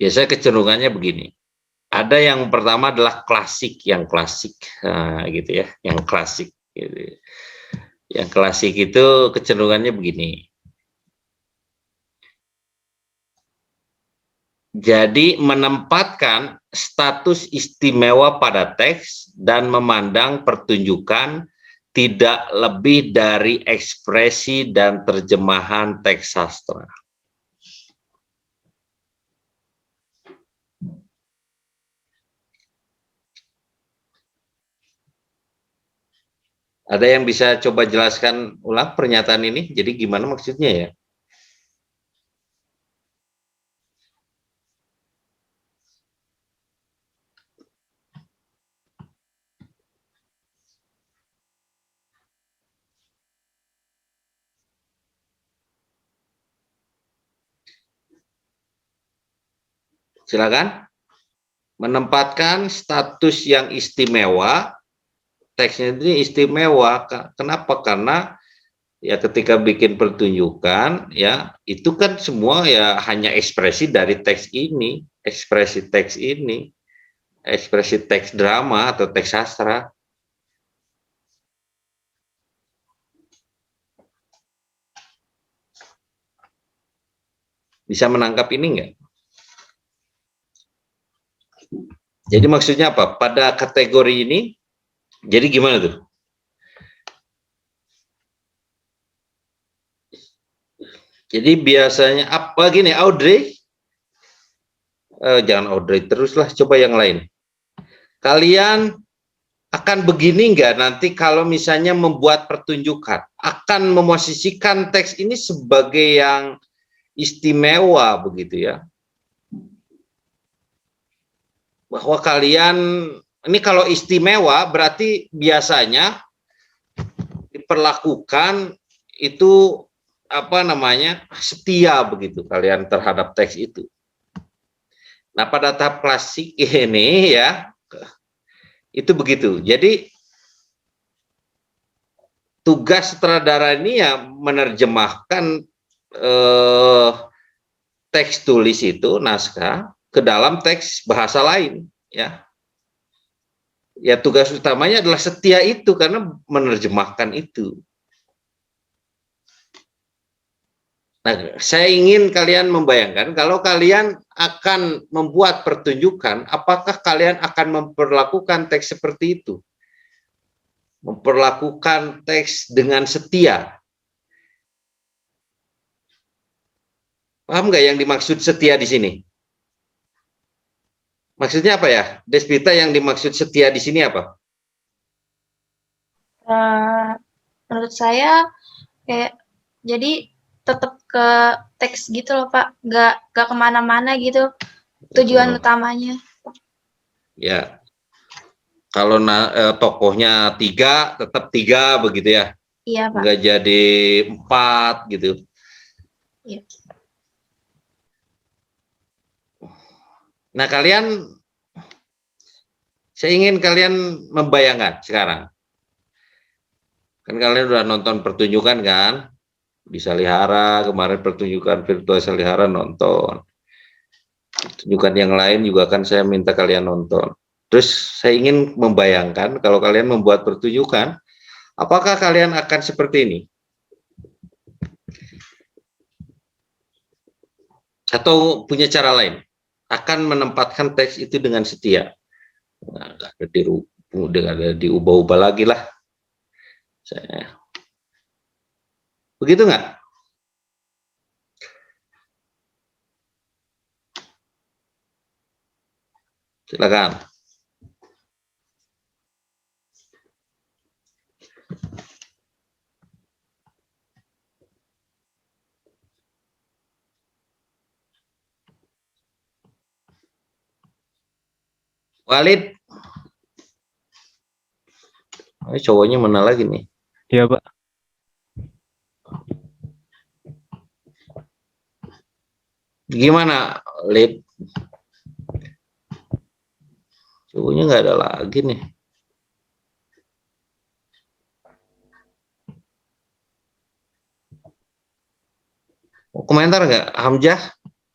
Biasanya kecenderungannya begini. Ada yang pertama adalah klasik, yang klasik, nah, gitu ya, yang klasik. Gitu. Yang klasik itu kecenderungannya begini. Jadi menempatkan status istimewa pada teks dan memandang pertunjukan tidak lebih dari ekspresi dan terjemahan teks sastra. Ada yang bisa coba jelaskan ulang pernyataan ini? Jadi gimana maksudnya ya? Silakan. Menempatkan status yang istimewa, teksnya ini istimewa. Kenapa? Karena ya ketika bikin pertunjukan, ya itu kan semua ya hanya ekspresi dari teks ini, ekspresi teks ini, ekspresi teks drama atau teks sastra. Bisa menangkap ini enggak? Jadi maksudnya apa? Pada kategori ini, jadi gimana tuh? Jadi biasanya apa gini, Audrey? Jangan Audrey teruslah, coba yang lain. Kalian akan begini enggak nanti kalau misalnya membuat pertunjukan? Akan memosisikan teks ini sebagai yang istimewa begitu ya? Bahwa kalian, ini kalau istimewa berarti biasanya diperlakukan itu apa namanya, setia begitu kalian terhadap teks itu. Nah pada tahap klasik ini ya, itu begitu. Jadi tugas sutradara ini ya menerjemahkan teks tulis itu, naskah, ke dalam teks bahasa lain ya. Ya tugas utamanya adalah setia itu karena menerjemahkan itu. Nah, saya ingin kalian membayangkan kalau kalian akan membuat pertunjukan, apakah kalian akan memperlakukan teks seperti itu? Memperlakukan teks dengan setia. Paham nggak yang dimaksud setia di sini? Maksudnya apa ya? Desvita, yang dimaksud setia di sini apa? Menurut saya kayak jadi tetap ke teks gitu loh Pak, nggak kemana-mana gitu tujuan utamanya. Ya, kalau tokohnya 3 tetap 3 begitu ya? Iya Pak. Nggak jadi 4 gitu. Iya. Nah kalian, saya ingin kalian membayangkan sekarang. Kan kalian udah nonton pertunjukan kan? Di Salihara, kemarin pertunjukan virtual Salihara nonton. Pertunjukan yang lain juga kan saya minta kalian nonton. Terus saya ingin membayangkan kalau kalian membuat pertunjukan, apakah kalian akan seperti ini? Atau punya cara lain? Akan menempatkan teks itu dengan setia. Nah, nggak ada diubah-ubah lagi lah. Begitu nggak? Silakan. Walid. Ini cowoknya mana lagi nih? Iya, Pak. Gimana, Lid? Cowoknya nggak ada lagi nih. Mau komentar nggak, Hamzah?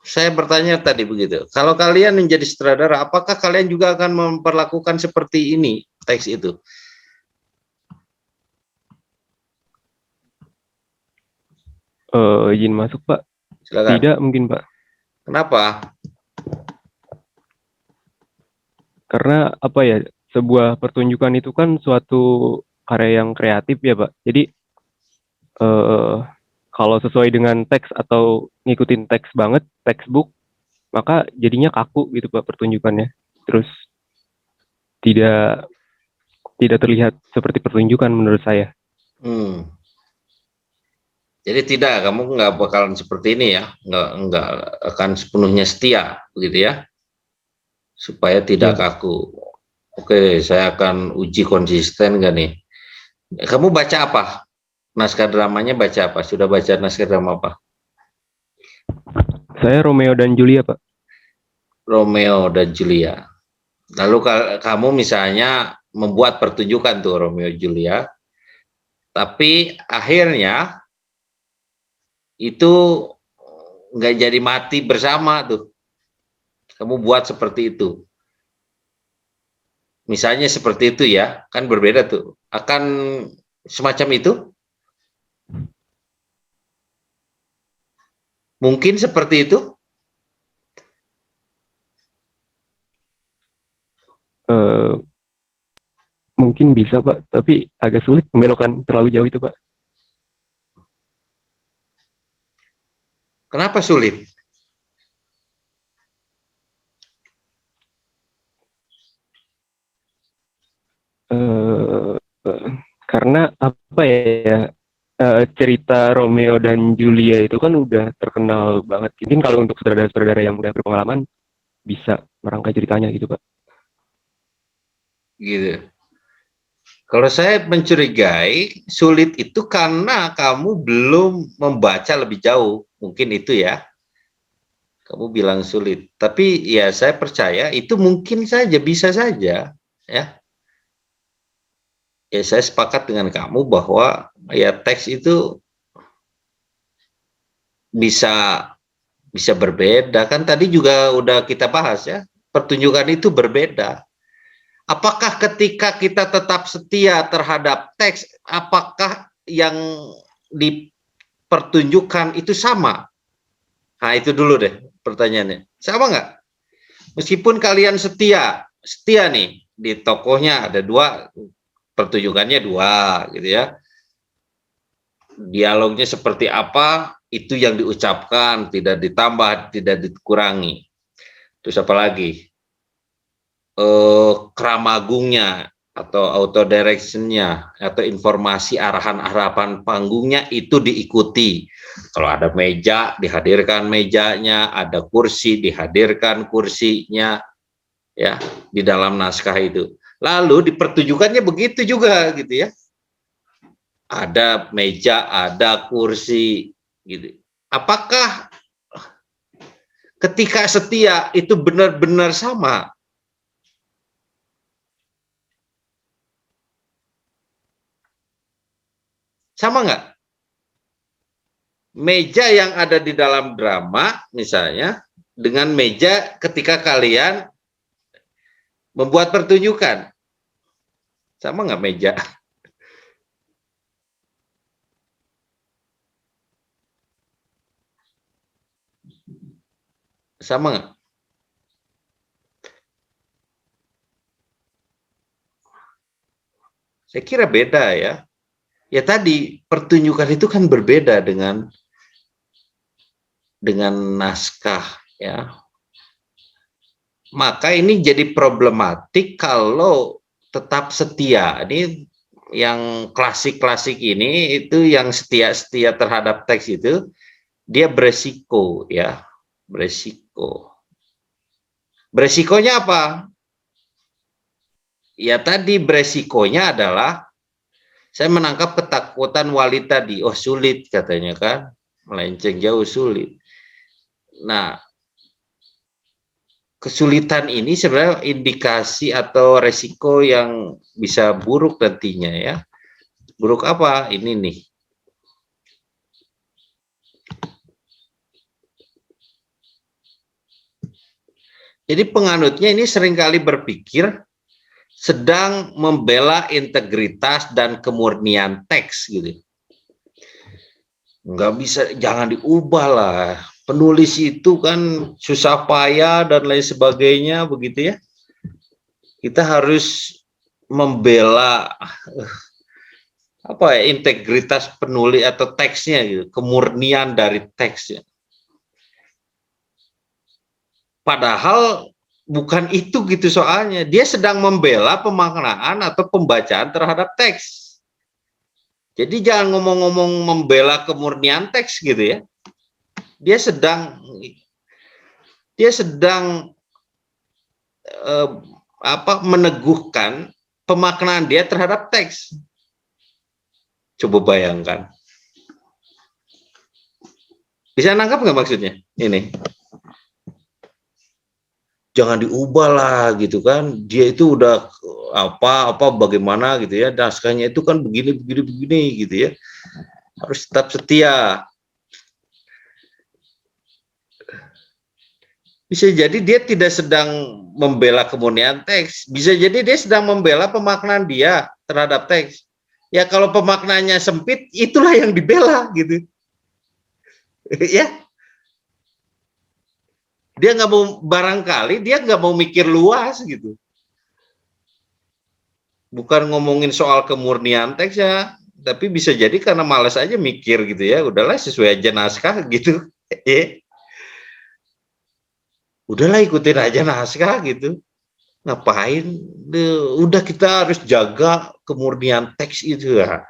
Saya bertanya tadi begitu. Kalau kalian menjadi sutradara, apakah kalian juga akan memperlakukan seperti ini teks itu? Izin masuk, Pak. Silakan. Tidak mungkin, Pak. Kenapa? Karena apa ya, sebuah pertunjukan itu kan suatu karya yang kreatif ya, Pak. Jadi kalau sesuai dengan teks atau ngikutin teks banget, textbook, maka jadinya kaku gitu Pak pertunjukannya. Terus tidak terlihat seperti pertunjukan menurut saya. Jadi tidak, kamu nggak bakalan seperti ini ya, nggak akan sepenuhnya setia, begitu ya, supaya tidak kaku. Oke, saya akan uji konsisten nggak nih. Kamu baca apa? Naskah dramanya baca apa? Sudah baca naskah drama apa? Saya Romeo dan Julia, Pak. Romeo dan Julia. Lalu kamu misalnya membuat pertunjukan tuh Romeo Julia, tapi akhirnya itu nggak jadi mati bersama tuh. Kamu buat seperti itu. Misalnya seperti itu ya, kan berbeda tuh. Akan semacam itu? Mungkin seperti itu? Mungkin bisa Pak, tapi agak sulit membelokkan terlalu jauh itu Pak. Kenapa sulit? Karena apa ya, cerita Romeo dan Julia itu kan udah terkenal banget. Mungkin kalau untuk saudara-saudara yang udah berpengalaman bisa merangkai ceritanya gitu Pak. Gitu. Kalau saya mencurigai sulit itu karena kamu belum membaca lebih jauh, mungkin itu ya. Kamu bilang sulit, tapi ya saya percaya itu mungkin saja, bisa saja, ya. Ya saya sepakat dengan kamu bahwa ya teks itu bisa berbeda, kan tadi juga udah kita bahas ya, pertunjukan itu berbeda. Apakah ketika kita tetap setia terhadap teks, apakah yang dipertunjukkan itu sama? Nah itu dulu deh pertanyaannya. Sama nggak? Meskipun kalian setia nih, di tokohnya ada dua, pertunjukannya dua gitu ya. Dialognya seperti apa, itu yang diucapkan, tidak ditambah, tidak dikurangi. Terus apa lagi? Kramagungnya atau auto directionnya atau informasi arahan panggungnya itu diikuti. Kalau ada meja dihadirkan mejanya, ada kursi dihadirkan kursinya, ya di dalam naskah itu. Lalu di pertunjukannya begitu juga gitu ya. Ada meja, ada kursi gitu. Apakah ketika setia itu benar-benar sama? Sama nggak? Meja yang ada di dalam drama misalnya dengan meja ketika kalian membuat pertunjukan, sama nggak meja? Sama nggak? Saya kira beda ya. Ya tadi pertunjukan itu kan berbeda dengan naskah ya. Maka ini jadi problematik kalau tetap setia. Ini yang klasik-klasik ini itu yang setia terhadap teks itu dia beresiko ya, beresiko. Beresikonya apa? Ya tadi beresikonya adalah saya menangkap ketakutan Wali tadi. Oh sulit katanya kan, melenceng jauh sulit. Nah, kesulitan ini sebenarnya indikasi atau resiko yang bisa buruk nantinya ya. Buruk apa? Ini nih. Jadi penganutnya ini seringkali berpikir sedang membela integritas dan kemurnian teks gitu. Nggak bisa, jangan diubah lah. Penulis itu kan susah payah dan lain sebagainya begitu ya. Kita harus membela apa ya, integritas penulis atau teksnya gitu, kemurnian dari teksnya. Padahal bukan itu gitu soalnya. Dia sedang membela pemaknaan atau pembacaan terhadap teks. Jadi jangan ngomong-ngomong membela kemurnian teks gitu ya. Dia sedang meneguhkan pemaknaan dia terhadap teks. Coba bayangkan. Bisa nangkap nggak maksudnya? Ini. Jangan diubah lah gitu kan, dia itu udah apa bagaimana gitu ya, naskahnya itu kan begini gitu ya, harus tetap setia. Bisa jadi dia tidak sedang membela kemurnian teks, bisa jadi dia sedang membela pemaknaan dia terhadap teks. Ya kalau pemaknaannya sempit, itulah yang dibela gitu. Ya, Dia nggak mau, barangkali dia nggak mau mikir luas gitu. Bukan ngomongin soal kemurnian teks ya, tapi bisa jadi karena malas aja mikir gitu ya. Udahlah sesuai aja naskah gitu. Udahlah ikutin aja naskah gitu. Ngapain? Udah kita harus jaga kemurnian teks itu ya.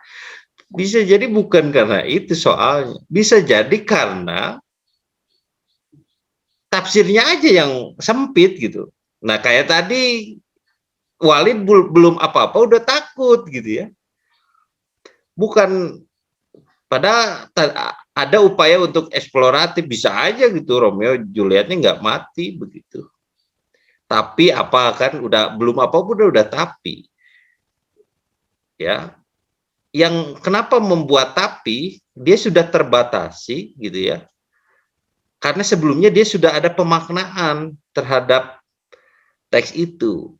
Bisa jadi bukan karena itu soalnya. Bisa jadi karena tafsirnya aja yang sempit gitu. Nah kayak tadi Walid belum apa-apa udah takut gitu ya. Bukan, pada ada upaya untuk eksploratif, bisa aja gitu Romeo Julietnya nggak mati begitu. Tapi apa kan udah belum apa-apa udah tapi. Ya. Yang kenapa membuat tapi dia sudah terbatasi gitu ya. Karena sebelumnya dia sudah ada pemaknaan terhadap teks itu.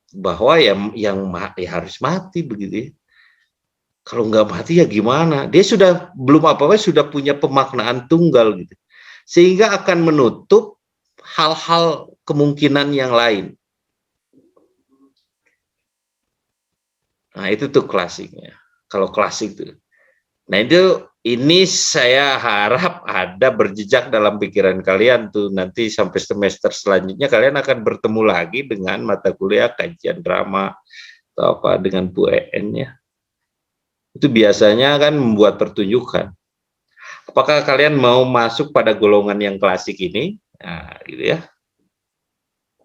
Bahwa yang harus mati begitu ya. Kalau nggak mati ya gimana? Dia sudah belum apa-apa sudah punya pemaknaan tunggal gitu. Sehingga akan menutup hal-hal kemungkinan yang lain. Nah, itu tuh klasiknya. Kalau klasik tuh. Nah, ini saya harap ada berjejak dalam pikiran kalian tuh, nanti sampai semester selanjutnya kalian akan bertemu lagi dengan mata kuliah kajian drama atau apa dengan Bu EN-nya. Itu biasanya kan membuat pertunjukan. Apakah kalian mau masuk pada golongan yang klasik ini? Nah, gitu ya.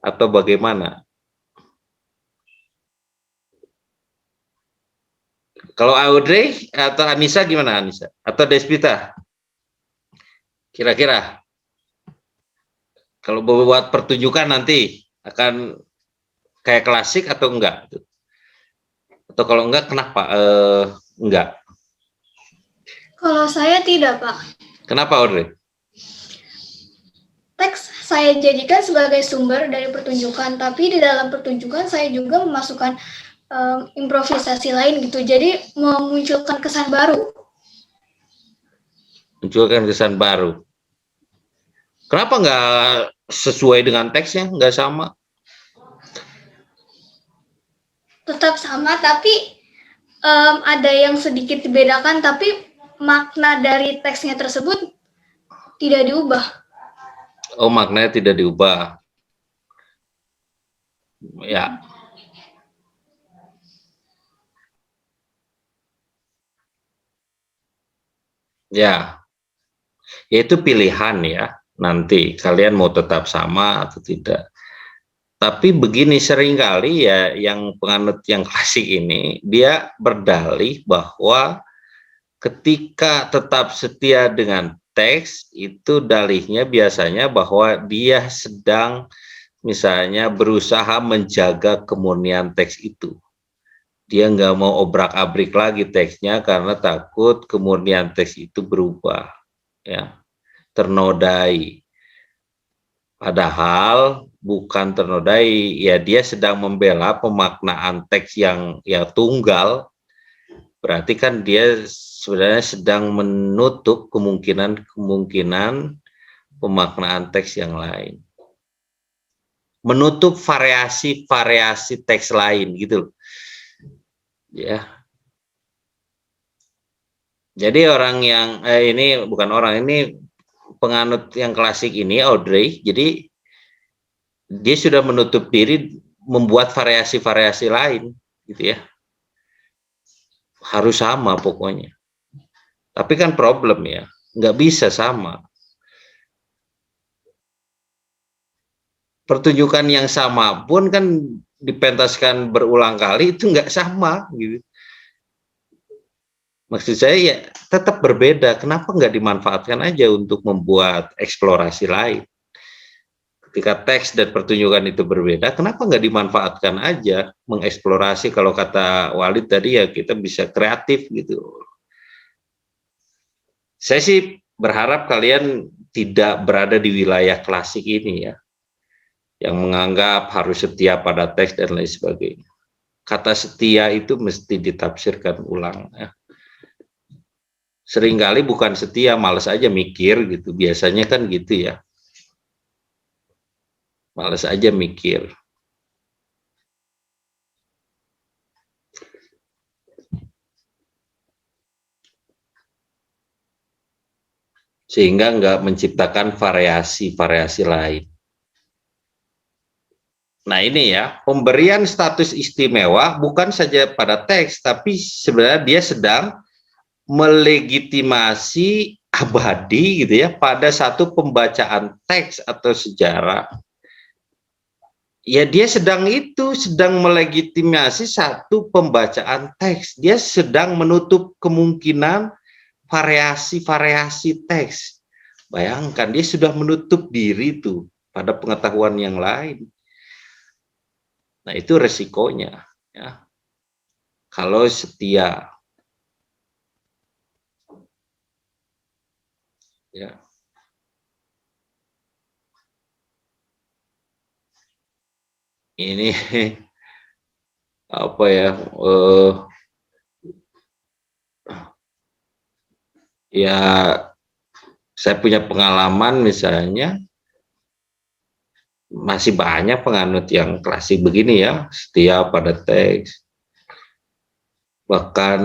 Atau bagaimana? Kalau Audrey atau Anissa gimana Anissa? Atau Despita? Kira-kira kalau buat pertunjukan nanti akan kayak klasik atau enggak? Atau kalau enggak kenapa enggak? Kalau saya tidak, Pak. Kenapa Audrey? Teks saya jadikan sebagai sumber dari pertunjukan, tapi di dalam pertunjukan saya juga memasukkan improvisasi lain gitu, jadi memunculkan kesan baru. Munculkan kesan baru. Kenapa nggak sesuai dengan teksnya, nggak sama? Tetap sama, tapi ada yang sedikit dibedakan, tapi makna dari teksnya tersebut tidak diubah. Oh, maknanya tidak diubah. Ya. Ya, itu pilihan ya, nanti kalian mau tetap sama atau tidak. Tapi begini, seringkali ya yang penganut yang klasik ini, dia berdalih bahwa ketika tetap setia dengan teks, itu dalihnya biasanya bahwa dia sedang misalnya berusaha menjaga kemurnian teks itu. Dia nggak mau obrak-abrik lagi teksnya karena takut kemurnian teks itu berubah, ya, ternodai. Padahal bukan ternodai, ya dia sedang membela pemaknaan teks yang tunggal. Berarti kan dia sebenarnya sedang menutup kemungkinan pemaknaan teks yang lain. Menutup variasi-variasi teks lain gitu loh. Ya, jadi orang yang ini bukan orang, ini penganut yang klasik ini Audrey, jadi dia sudah menutup diri membuat variasi-variasi lain gitu ya, harus sama pokoknya. Tapi kan problem ya, nggak bisa sama. Pertunjukan yang sama pun kan dipentaskan berulang kali itu nggak sama gitu. Maksud saya ya tetap berbeda. Kenapa nggak dimanfaatkan aja untuk membuat eksplorasi lain? Ketika teks dan pertunjukan itu berbeda, kenapa nggak dimanfaatkan aja mengeksplorasi? Kalau kata Walid tadi ya kita bisa kreatif gitu. Saya sih berharap kalian tidak berada di wilayah klasik ini ya, yang menganggap harus setia pada teks dan lain sebagainya. Kata setia itu mesti ditafsirkan ulang. Ya. Seringkali bukan setia, males aja mikir gitu. Biasanya kan gitu ya. Males aja mikir. Sehingga nggak menciptakan variasi-variasi lain. Nah ini ya, pemberian status istimewa bukan saja pada teks, tapi sebenarnya dia sedang melegitimasi abadi gitu ya pada satu pembacaan teks atau sejarah. Ya dia sedang melegitimasi satu pembacaan teks. Dia sedang menutup kemungkinan variasi-variasi teks. Bayangkan dia sudah menutup diri tuh pada pengetahuan yang lain. Nah itu resikonya ya. Kalau setia ya. Ini apa ya? Ya saya punya pengalaman misalnya masih banyak penganut yang klasik begini ya, setia pada teks. Bahkan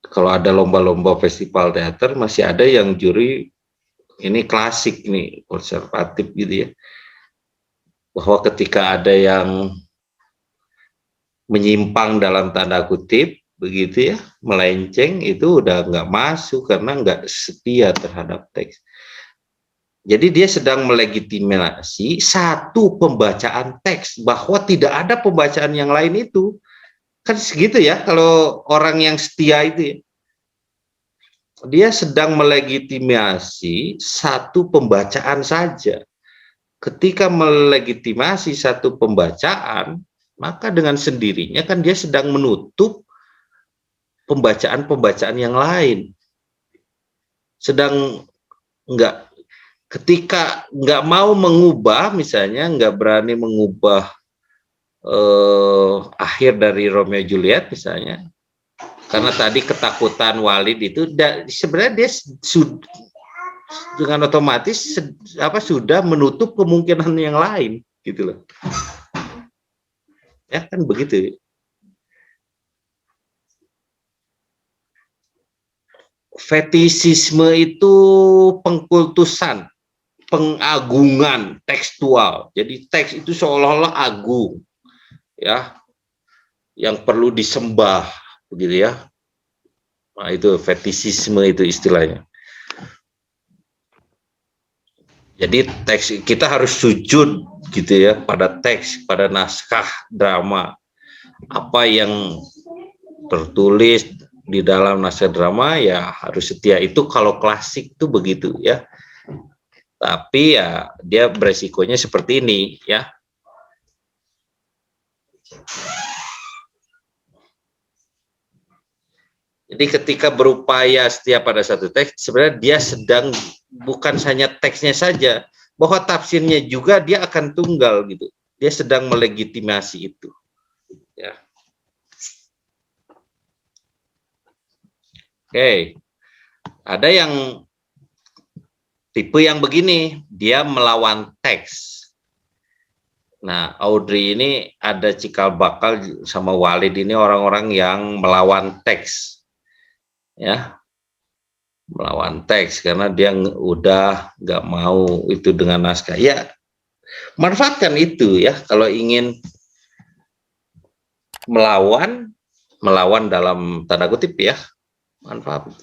kalau ada lomba-lomba festival teater masih ada yang juri ini klasik nih, konservatif gitu ya. Bahwa ketika ada yang menyimpang dalam tanda kutip begitu ya, melenceng, itu udah nggak masuk karena nggak setia terhadap teks. Jadi dia sedang melegitimasi satu pembacaan teks, bahwa tidak ada pembacaan yang lain itu. Kan segitu ya kalau orang yang setia itu ya. Dia sedang melegitimasi satu pembacaan saja. Ketika melegitimasi satu pembacaan, maka dengan sendirinya kan dia sedang menutup pembacaan-pembacaan yang lain. Sedang ketika nggak mau mengubah, misalnya nggak berani mengubah akhir dari Romeo Juliet misalnya, karena tadi ketakutan Walid itu sebenarnya dia dengan otomatis sudah menutup kemungkinan yang lain gitu loh. Ya kan begitu. Fetisisme itu pengkultusan, pengagungan tekstual. Jadi teks itu seolah-olah agung, ya, yang perlu disembah, begitu ya. Nah itu fetisisme itu istilahnya. Jadi teks kita harus sujud gitu ya pada teks, pada naskah drama. Apa yang tertulis di dalam naskah drama ya harus setia. Itu kalau klasik tuh begitu ya. Tapi ya dia beresikonya seperti ini ya. Jadi ketika berupaya setia pada satu teks, sebenarnya dia sedang bukan hanya teksnya saja, bahwa tafsirnya juga dia akan tunggal gitu. Dia sedang melegitimasi itu. Ya. Oke, ada yang tipe yang begini, dia melawan teks. Nah, Audrey ini ada cikal bakal sama Walid ini orang-orang yang melawan teks. Ya, melawan teks karena dia udah nggak mau itu dengan naskah. Ya, manfaatkan itu ya kalau ingin melawan dalam tanda kutip ya, manfaat.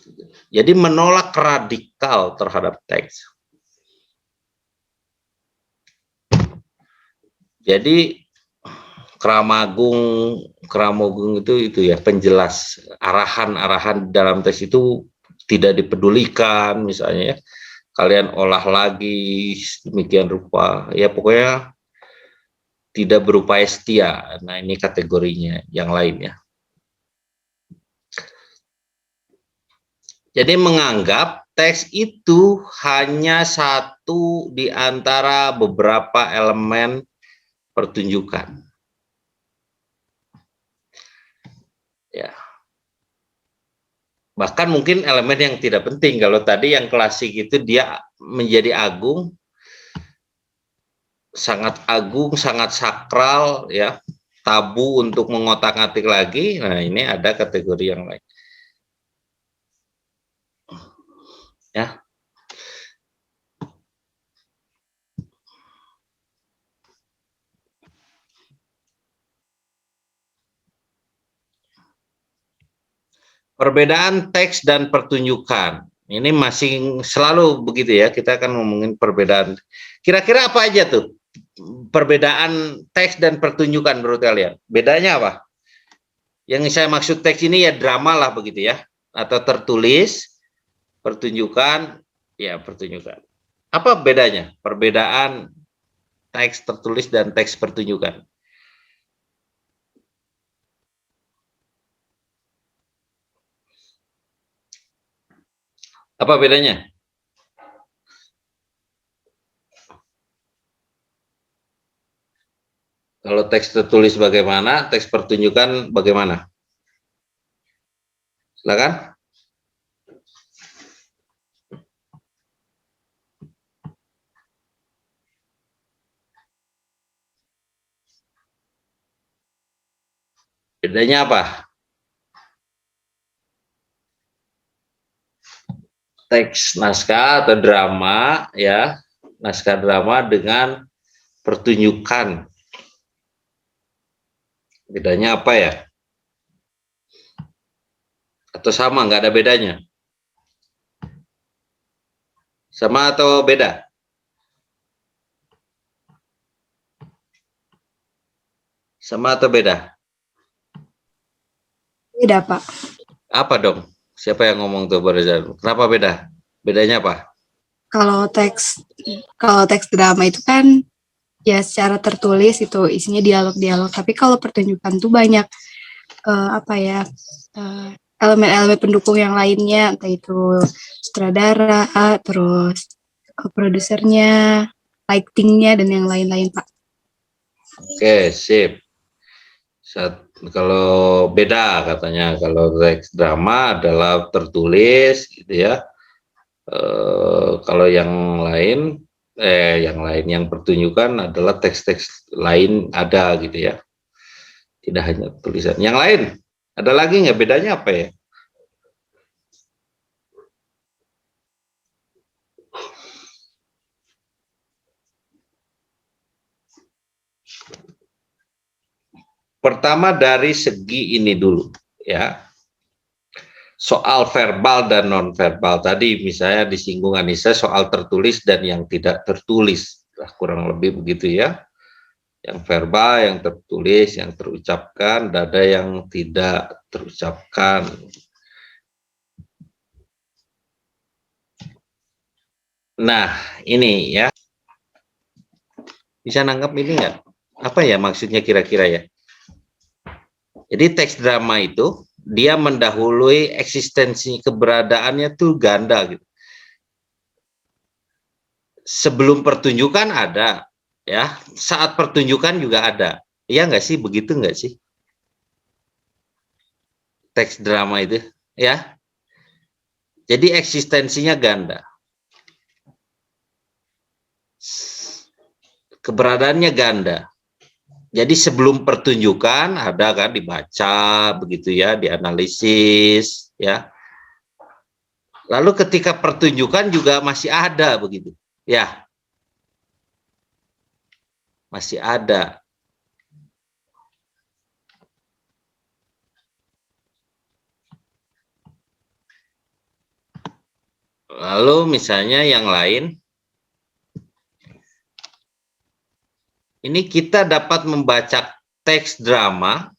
Jadi menolak radikal terhadap teks. Jadi Kramagung itu ya penjelas arahan dalam teks itu tidak dipedulikan misalnya ya. Kalian olah lagi demikian rupa ya, pokoknya tidak berupaya setia. Nah ini kategorinya yang lainnya. Jadi menganggap teks itu hanya satu di antara beberapa elemen pertunjukan. Ya. Bahkan mungkin elemen yang tidak penting. Kalau tadi yang klasik itu dia menjadi agung, sangat agung, sangat sakral, ya, tabu untuk mengotak-atik lagi. Nah, ini ada kategori yang lain. Ya. Perbedaan teks dan pertunjukan. Ini masih selalu begitu ya, kita akan ngomongin perbedaan. Kira-kira apa aja tuh perbedaan teks dan pertunjukan menurut kalian? Bedanya apa? Yang saya maksud teks ini ya drama lah begitu ya, atau tertulis, pertunjukan, ya pertunjukan. Apa bedanya? Perbedaan teks tertulis dan teks pertunjukan. Apa bedanya? Kalau teks tertulis bagaimana, teks pertunjukan bagaimana? Silakan. Bedanya apa? Teks naskah atau drama, ya, naskah drama dengan pertunjukan. Bedanya apa ya? Atau sama, nggak ada bedanya? Sama atau beda? Sama atau beda? Beda, Pak. Apa dong? Siapa yang ngomong tuh barusan? Kenapa beda? Bedanya apa? Kalau teks drama itu kan ya secara tertulis itu isinya dialog-dialog, tapi kalau pertunjukan tuh banyak elemen-elemen pendukung yang lainnya, entah itu sutradara, terus produsernya, lightingnya, dan yang lain-lain, Pak. Oke, sip. Kalau beda katanya, kalau teks drama adalah tertulis gitu ya. Kalau yang lain yang pertunjukan adalah teks-teks lain ada gitu ya. Tidak hanya tulisan. Yang lain ada lagi nggak, bedanya apa ya? Pertama dari segi ini dulu ya. Soal verbal dan non-verbal tadi misalnya disinggung Anissa soal tertulis dan yang tidak tertulis. Kurang lebih begitu ya. Yang verbal, yang tertulis, yang terucapkan, ada yang tidak terucapkan. Nah, ini ya. Bisa nanggap ini enggak? Apa ya maksudnya kira-kira ya? Jadi teks drama itu dia mendahului eksistensi keberadaannya tuh ganda gitu. Sebelum pertunjukan ada, ya. Saat pertunjukan juga ada. Iya nggak sih? Begitu nggak sih? Teks drama itu, ya. Jadi eksistensinya ganda. Keberadaannya ganda. Jadi sebelum pertunjukan ada kan dibaca begitu ya, dianalisis ya. Lalu ketika pertunjukan juga masih ada begitu. Ya. Masih ada. Lalu misalnya yang lain, ini kita dapat membaca teks drama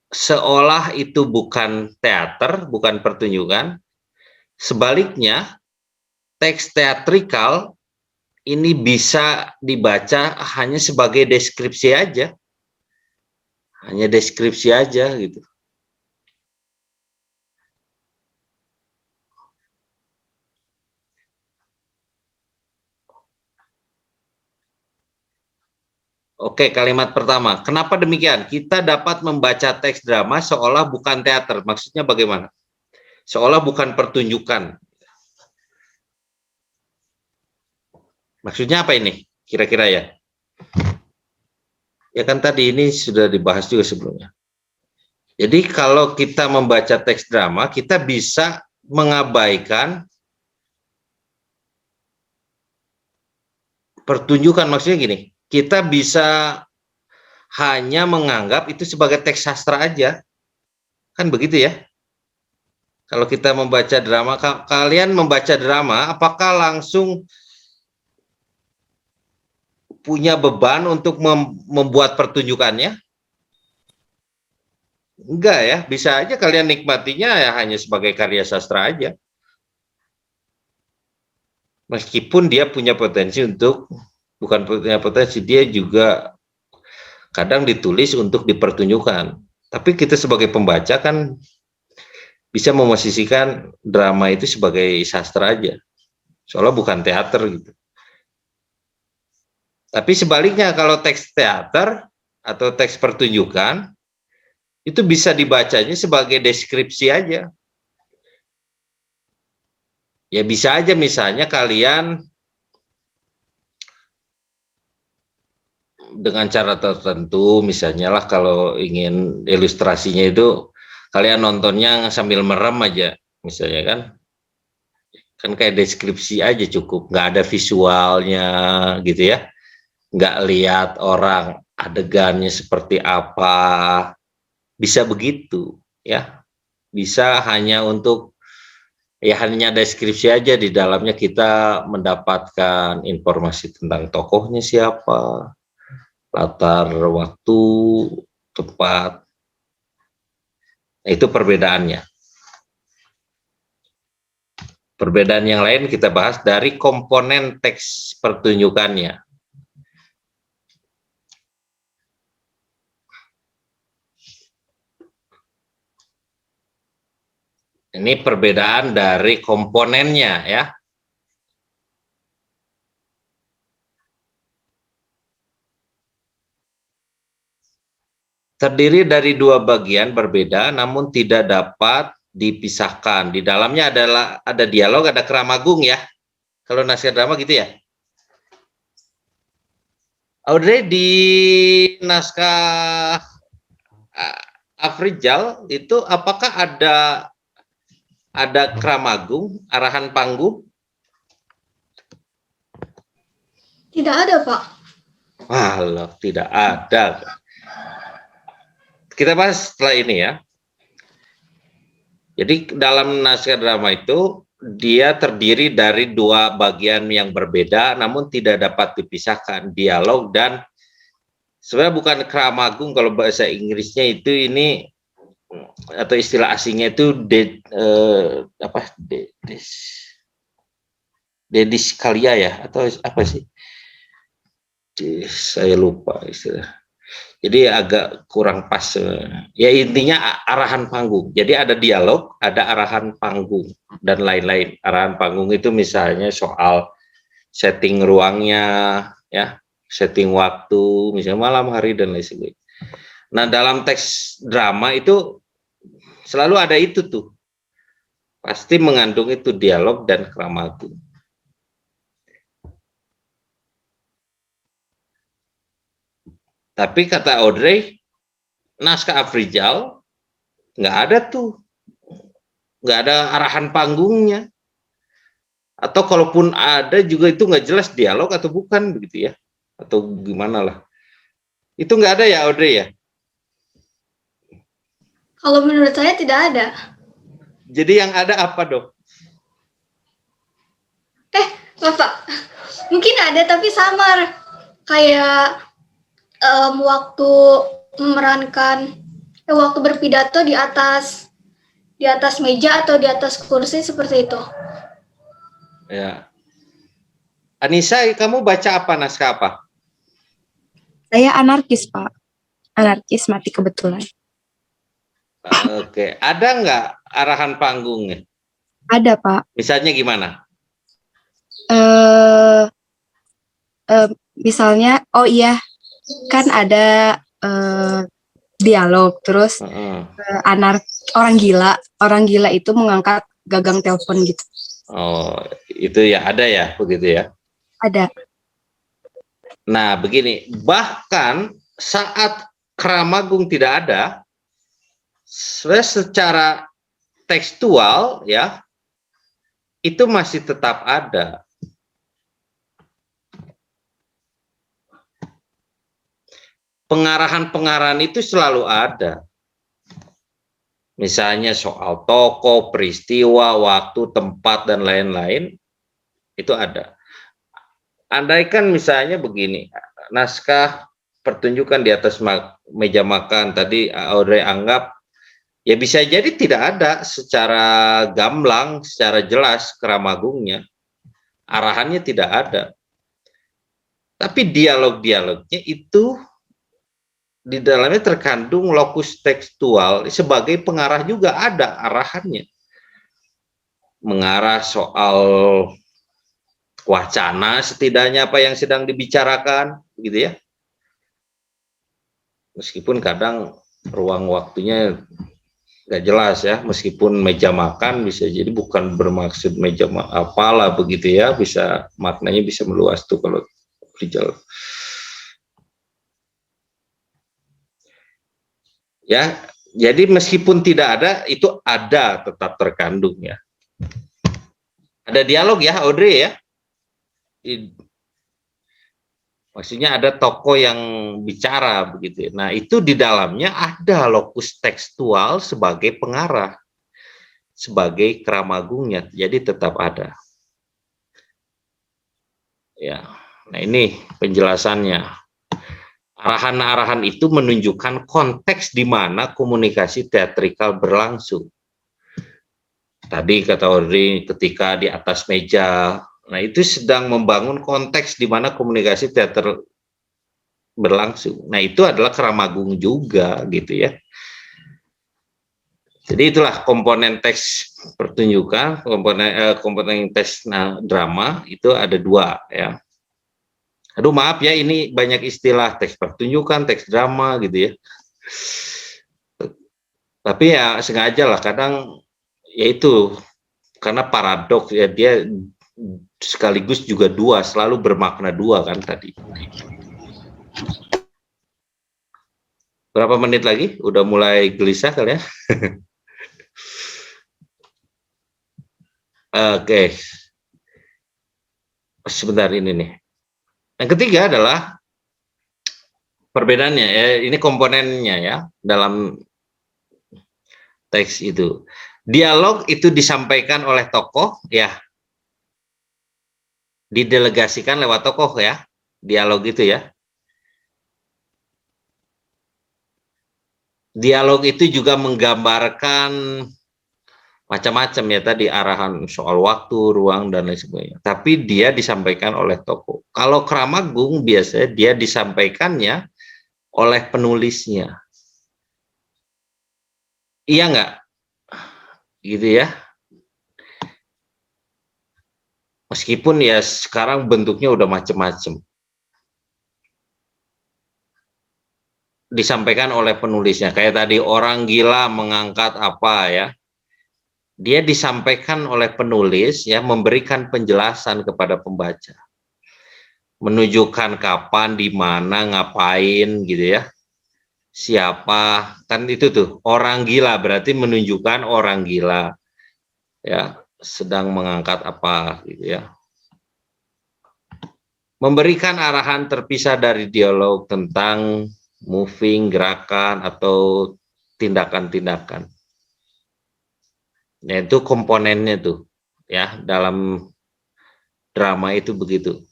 seolah itu bukan teater, bukan pertunjukan. Sebaliknya, teks teatrikal ini bisa dibaca hanya sebagai deskripsi aja. Hanya deskripsi aja gitu. Oke, kalimat pertama. Kenapa demikian? Kita dapat membaca teks drama seolah bukan teater. Maksudnya bagaimana? Seolah bukan pertunjukan. Maksudnya apa ini? Kira-kira ya? Ya kan tadi ini sudah dibahas juga sebelumnya. Jadi kalau kita membaca teks drama, kita bisa mengabaikan pertunjukan. Maksudnya gini, kita bisa hanya menganggap itu sebagai teks sastra aja. Kan begitu ya? Kalau kita membaca drama, kalian membaca drama, apakah langsung punya beban untuk membuat pertunjukannya? Enggak ya, bisa aja kalian nikmatinya ya hanya sebagai karya sastra aja. Meskipun dia punya potensi untuk, bukan punya potensi, dia juga kadang ditulis untuk dipertunjukkan. Tapi kita sebagai pembaca kan bisa memosisikan drama itu sebagai sastra aja. Soalnya bukan teater gitu. Tapi sebaliknya kalau teks teater atau teks pertunjukan, itu bisa dibacanya sebagai deskripsi aja. Ya bisa aja misalnya kalian dengan cara tertentu, misalnya lah kalau ingin ilustrasinya itu kalian nontonnya sambil merem aja, misalnya kan kayak deskripsi aja cukup, nggak ada visualnya gitu ya, nggak lihat orang adegannya seperti apa, bisa begitu ya, bisa hanya untuk ya hanya deskripsi aja, di dalamnya kita mendapatkan informasi tentang tokohnya siapa, latar waktu, tempat. Nah, itu perbedaannya. Perbedaan yang lain kita bahas dari komponen teks pertunjukannya. Ini perbedaan dari komponennya ya. Terdiri dari dua bagian berbeda namun tidak dapat dipisahkan. Di dalamnya ada dialog, ada keramagung ya. Kalau naskah drama gitu ya. Audrey, di naskah Afrizal itu apakah ada keramagung, arahan panggung? Tidak ada, Pak. Walah, tidak ada. Kita bahas setelah ini ya. Jadi dalam naskah drama itu dia terdiri dari dua bagian yang berbeda namun tidak dapat dipisahkan, dialog dan sebenarnya bukan keramagung, kalau bahasa Inggrisnya itu ini atau istilah asingnya itu dediskalia ya, atau apa sih? Saya lupa istilah. Jadi agak kurang pas. Ya intinya arahan panggung. Jadi ada dialog, ada arahan panggung dan lain-lain. Arahan panggung itu misalnya soal setting ruangnya, ya, setting waktu, misalnya malam hari dan lain sebagainya. Nah dalam teks drama itu selalu ada itu tuh, pasti mengandung itu dialog dan keramagung. Tapi kata Audrey, naskah Afrizal nggak ada tuh, nggak ada arahan panggungnya, atau kalaupun ada juga itu nggak jelas dialog atau bukan begitu ya, atau gimana lah, itu nggak ada ya Audrey ya? Kalau menurut saya tidak ada. Jadi yang ada apa dong? Bapak, mungkin ada tapi samar, kayak waktu memerankan, waktu berpidato di atas meja atau di atas kursi seperti itu. Ya. Anissa, kamu baca apa, naskah apa? Saya anarkis, Pak. Anarkis mati kebetulan. Oke, ada nggak arahan panggungnya? Ada, Pak. Misalnya gimana? Misalnya, oh iya, kan ada dialog, terus orang gila itu mengangkat gagang telepon gitu. Oh, itu ya ada ya, begitu ya? Ada. Nah, begini, bahkan saat Kramagung tidak ada, secara tekstual ya, itu masih tetap ada. Pengarahan-pengarahan itu selalu ada. Misalnya soal tokoh, peristiwa, waktu, tempat, dan lain-lain, itu ada. Andaikan misalnya begini, naskah pertunjukan di atas meja makan, tadi Audrey anggap, ya bisa jadi tidak ada secara gamblang, secara jelas Kramagungnya, arahannya tidak ada. Tapi dialog-dialognya itu di dalamnya terkandung lokus tekstual sebagai pengarah juga, ada arahannya. Mengarah soal wacana setidaknya apa yang sedang dibicarakan, gitu ya. Meskipun kadang ruang waktunya nggak jelas ya, meskipun meja makan bisa jadi bukan bermaksud meja apalah begitu ya, bisa maknanya bisa meluas tuh kalau dijelas. Ya, jadi meskipun tidak ada, itu ada tetap terkandung ya. Ada dialog ya, Audrey ya. Maksudnya ada tokoh yang bicara begitu. Nah, itu di dalamnya ada lokus tekstual sebagai pengarah, sebagai Kramagungnya. Jadi tetap ada. Ya. Nah, ini penjelasannya. Arahan-arahan itu menunjukkan konteks di mana komunikasi teatrikal berlangsung. Tadi kata Audrey, ketika di atas meja, nah itu sedang membangun konteks di mana komunikasi teater berlangsung. Nah itu adalah Kramagung juga, gitu ya. Jadi itulah komponen teks pertunjukan, komponen teks drama itu ada dua ya. Aduh maaf ya, ini banyak istilah, teks pertunjukan, teks drama gitu ya. Tapi ya sengaja lah, kadang ya itu karena paradoks ya, dia sekaligus juga dua, selalu bermakna dua kan tadi. Berapa menit lagi? Udah mulai gelisah kali ya. Oke. Sebentar ini nih. Yang ketiga adalah perbedaannya ya, ini komponennya ya dalam teks itu. Dialog itu disampaikan oleh tokoh ya, didelegasikan lewat tokoh ya, dialog itu ya. Dialog itu juga menggambarkan macam-macam ya, tadi arahan soal waktu, ruang, dan lain sebagainya. Tapi dia disampaikan oleh tokoh. Kalau Kramagung biasanya dia disampaikannya oleh penulisnya. Iya nggak? Gitu ya. Meskipun ya sekarang bentuknya udah macam-macam. Disampaikan oleh penulisnya. Kayak tadi orang gila mengangkat apa ya. Dia disampaikan oleh penulis ya, memberikan penjelasan kepada pembaca, menunjukkan kapan, di mana, ngapain gitu ya, siapa, kan itu tuh orang gila, berarti menunjukkan orang gila ya sedang mengangkat apa gitu ya, memberikan arahan terpisah dari dialog tentang moving, gerakan atau tindakan-tindakan. Nah, itu komponennya tuh ya, dalam drama itu begitu.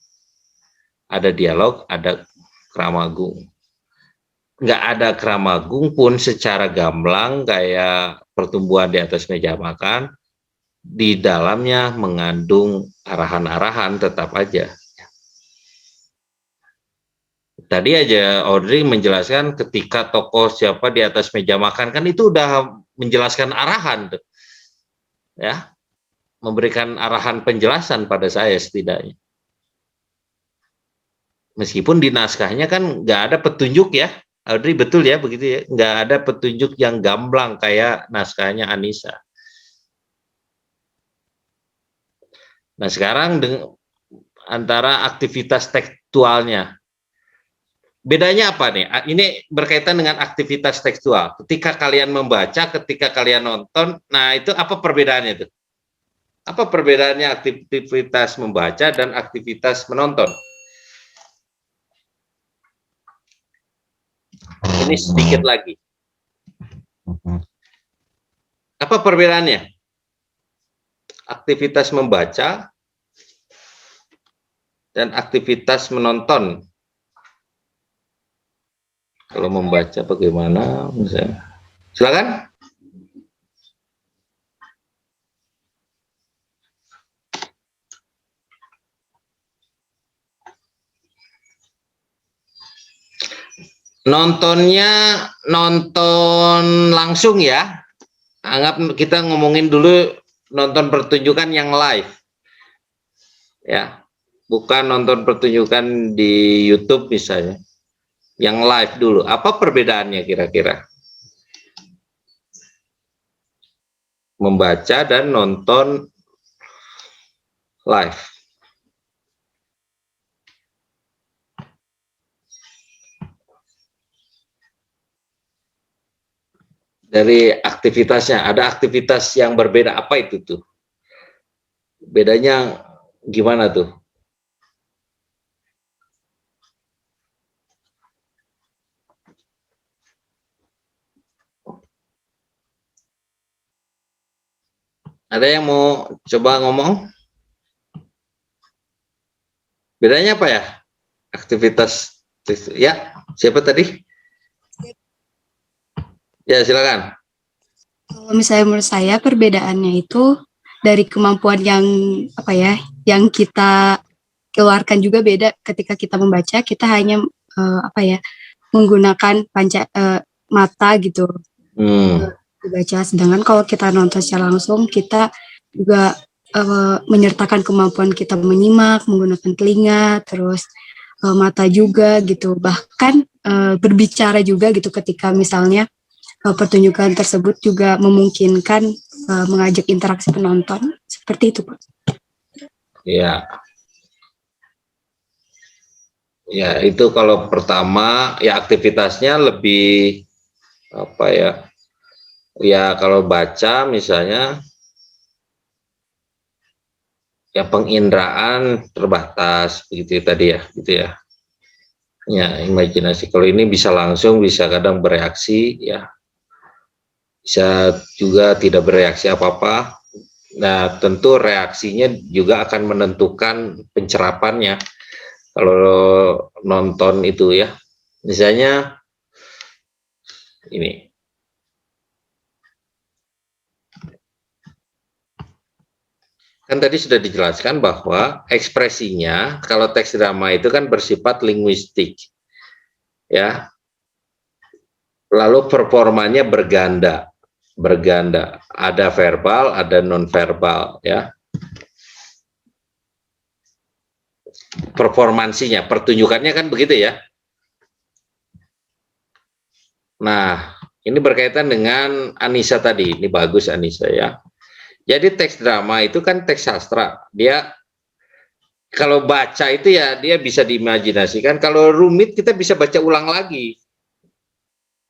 Ada dialog, ada Kramagung. Nggak ada Kramagung pun secara gamblang kayak pertumbuhan di atas meja makan, di dalamnya mengandung arahan-arahan tetap aja. Tadi aja Audrey menjelaskan ketika tokoh siapa di atas meja makan, kan itu udah menjelaskan arahan tuh. Ya, memberikan arahan penjelasan pada saya setidaknya. Meskipun di naskahnya kan nggak ada petunjuk ya, Audrey betul ya begitu ya, nggak ada petunjuk yang gamblang kayak naskahnya Anissa. Nah sekarang antara aktivitas tekstualnya, Bedanya apa nih? Ini berkaitan dengan aktivitas tekstual. Ketika kalian membaca, ketika kalian nonton, nah itu apa perbedaannya itu? Apa perbedaannya aktivitas membaca dan aktivitas menonton? Ini sedikit lagi. Apa perbedaannya? Aktivitas membaca dan aktivitas menonton. Kalau membaca bagaimana? Misalnya. Silakan. Nontonnya nonton langsung ya. Anggap kita ngomongin dulu nonton pertunjukan yang live. Ya. Bukan nonton pertunjukan di YouTube misalnya. Yang live dulu. Apa perbedaannya kira-kira? Membaca dan nonton live. Dari aktivitasnya, ada aktivitas yang berbeda, apa itu tuh? Bedanya gimana tuh? Ada yang mau coba ngomong? Bedanya apa ya? Aktivitas, ya, siapa tadi? Ya, silakan. Kalau misalnya menurut saya perbedaannya itu dari kemampuan yang apa ya, yang kita keluarkan juga beda. Ketika kita membaca, kita hanya apa ya, menggunakan mata gitu. Dibaca. Sedangkan kalau kita nonton secara langsung, kita juga menyertakan kemampuan kita menyimak, menggunakan telinga, terus mata juga gitu. Bahkan berbicara juga gitu ketika misalnya pertunjukan tersebut juga memungkinkan mengajak interaksi penonton, seperti itu, Pak. Ya. Ya, itu kalau pertama ya aktivitasnya lebih apa ya? Ya kalau baca misalnya ya penginderaan terbatas begitu tadi ya, gitu ya. Ya, imajinasi. Kalau ini bisa langsung, bisa kadang bereaksi ya. Bisa juga tidak bereaksi apa-apa. Nah, tentu reaksinya juga akan menentukan pencerapannya. Kalau nonton itu ya, misalnya ini. Kan tadi sudah dijelaskan bahwa ekspresinya, kalau teks drama itu kan bersifat linguistik. Ya. Lalu performanya berganda. Ada verbal, ada non-verbal ya. Performansinya, pertunjukannya kan begitu ya. Nah, ini berkaitan dengan Anissa tadi. Ini bagus Anissa ya. Jadi teks drama itu kan teks sastra. Dia kalau baca itu ya dia bisa diimajinasikan. Kalau rumit kita bisa baca ulang lagi.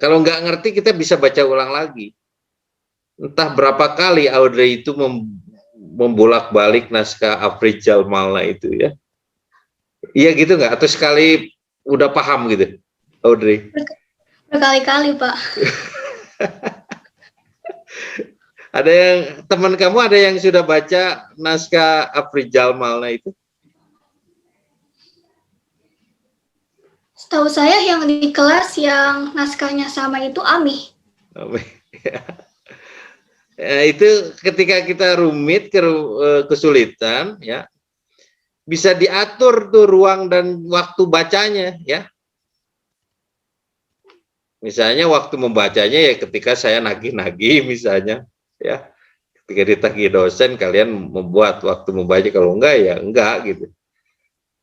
Kalau nggak ngerti kita bisa baca ulang lagi. Entah berapa kali Audrey itu membolak-balik naskah Afrizal Malna itu ya. Iya gitu nggak? Atau sekali udah paham gitu, Audrey? Berkali-kali, Pak. Ada yang teman kamu ada yang sudah baca naskah Afrizal Malna itu? Setahu saya yang di kelas yang naskahnya sama itu Ami. Ya, itu ketika kita rumit, kesulitan, ya bisa diatur tuh ruang dan waktu bacanya, ya. Misalnya waktu membacanya ya ketika saya nagih-nagih misalnya, ya. Ketika ditagih dosen kalian membuat waktu membaca, kalau enggak ya enggak gitu.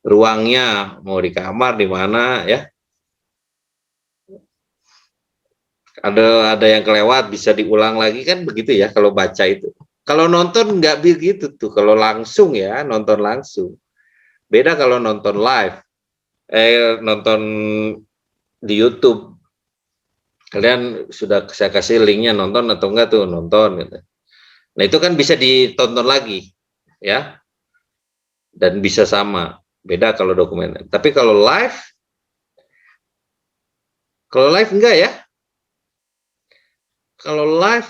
Ruangnya mau di kamar di mana ya. Ada yang kelewat bisa diulang lagi kan begitu ya kalau baca itu. Kalau nonton nggak begitu tuh, kalau langsung ya nonton langsung. Beda kalau nonton live, nonton di YouTube. Kalian sudah saya kasih linknya, nonton atau enggak tuh, nonton gitu. Nah itu kan bisa ditonton lagi ya, dan bisa sama, beda kalau dokumen. Tapi kalau live enggak ya. Kalau live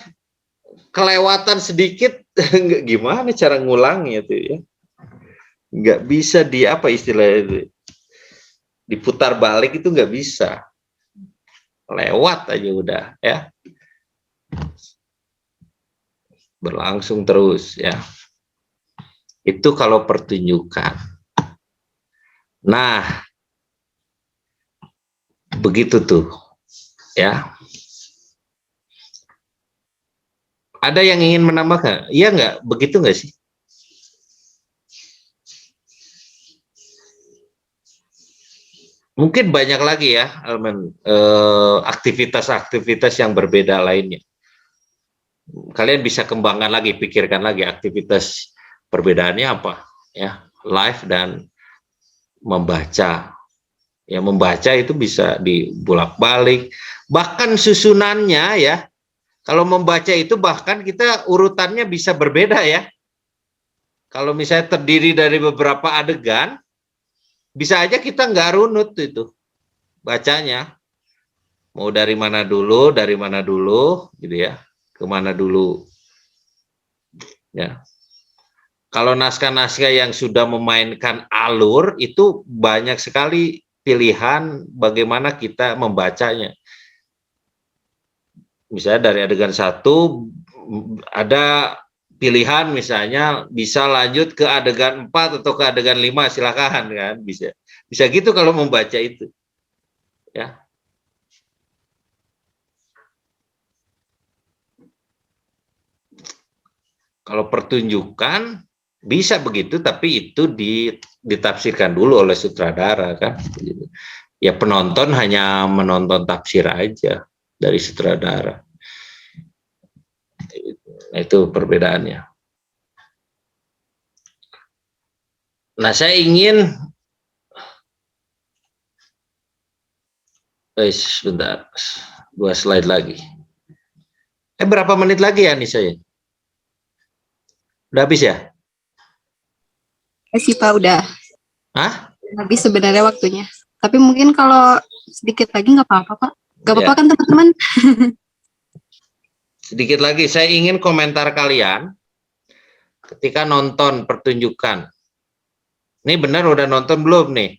kelewatan sedikit gimana cara ngulangnya itu ya, nggak bisa di apa istilahnya itu, diputar balik itu nggak bisa, lewat aja udah ya, berlangsung terus ya. Itu kalau pertunjukan. Nah begitu tuh ya. Ada yang ingin menambahkan? Iya nggak? Begitu nggak sih? Mungkin banyak lagi ya, aktivitas-aktivitas yang berbeda lainnya. Kalian bisa kembangkan lagi, pikirkan lagi aktivitas perbedaannya apa, ya, live dan membaca. Ya, membaca itu bisa dibulak-balik, bahkan susunannya ya. Kalau membaca itu bahkan kita urutannya bisa berbeda ya. Kalau misalnya terdiri dari beberapa adegan, bisa aja kita nggak runut itu bacanya. Mau dari mana dulu, gitu ya, kemana dulu. Ya. Kalau naskah-naskah yang sudah memainkan alur, itu banyak sekali pilihan bagaimana kita membacanya. Misalnya dari adegan 1 ada pilihan, misalnya bisa lanjut ke adegan 4 atau ke adegan 5, silakan kan, bisa gitu kalau membaca itu ya. Kalau pertunjukan bisa begitu, tapi itu ditafsirkan dulu oleh sutradara kan. Ya penonton hanya menonton tafsir aja dari sutradara. Nah, itu perbedaannya. Nah, saya ingin sebentar, 2 slide lagi. Berapa menit lagi ya nih saya? Udah habis ya? Ya sih Pak, udah Hah? habis sebenarnya waktunya. Tapi mungkin kalau sedikit lagi nggak apa-apa Pak. Nggak apa-apa Ya. kan teman-teman? Sedikit lagi, saya ingin komentar kalian ketika nonton pertunjukan. Ini benar udah nonton belum nih?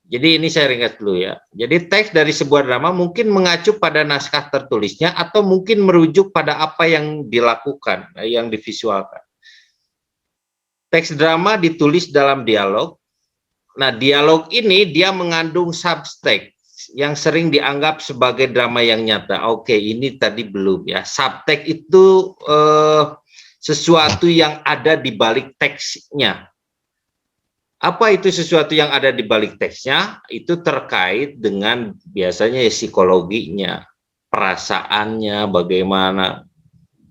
Jadi ini saya ringkas dulu ya. Jadi teks dari sebuah drama mungkin mengacu pada naskah tertulisnya atau mungkin merujuk pada apa yang dilakukan, yang divisualkan. Teks drama ditulis dalam dialog. Nah, dialog ini dia mengandung subtext yang sering dianggap sebagai drama yang nyata. Oke, ini tadi belum ya. Subtext itu sesuatu yang ada di balik teksnya. Apa itu sesuatu yang ada di balik teksnya? Itu terkait dengan biasanya ya psikologinya, perasaannya, bagaimana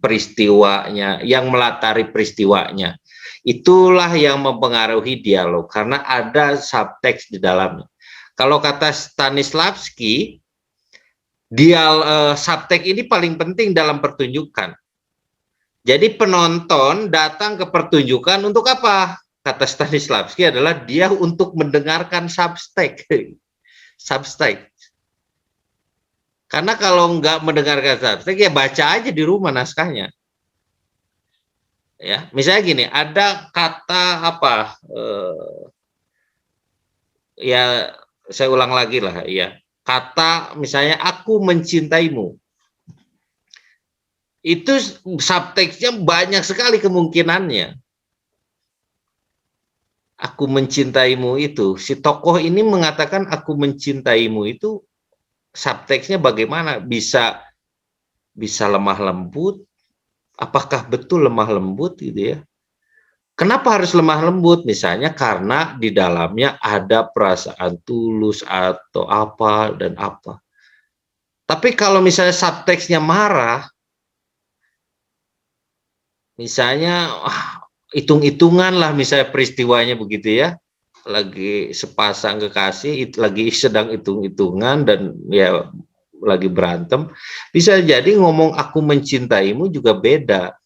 peristiwanya, yang melatari peristiwanya. Itulah yang mempengaruhi dialog, karena ada subteks di dalamnya. Kalau kata Stanislavski, subteks ini paling penting dalam pertunjukan. Jadi penonton datang ke pertunjukan untuk apa? Kata Stanislavski adalah dia untuk mendengarkan subtext. Karena kalau nggak mendengarkan subtext, ya baca aja di rumah naskahnya. Ya, misalnya gini, ada kata apa? Ya, saya ulang lagi lah. Ya, kata misalnya aku mencintaimu. Itu subteksnya banyak sekali kemungkinannya. Aku mencintaimu itu, si tokoh ini mengatakan aku mencintaimu itu subteksnya bagaimana? Bisa lemah lembut, apakah betul lemah lembut gitu ya? Kenapa harus lemah lembut? Misalnya karena di dalamnya ada perasaan tulus atau apa dan apa. Tapi kalau misalnya subteksnya marah, misalnya hitung-hitungan lah misalnya peristiwanya begitu ya, lagi sepasang kekasih lagi sedang hitung-hitungan dan ya lagi berantem, bisa jadi ngomong aku mencintaimu juga beda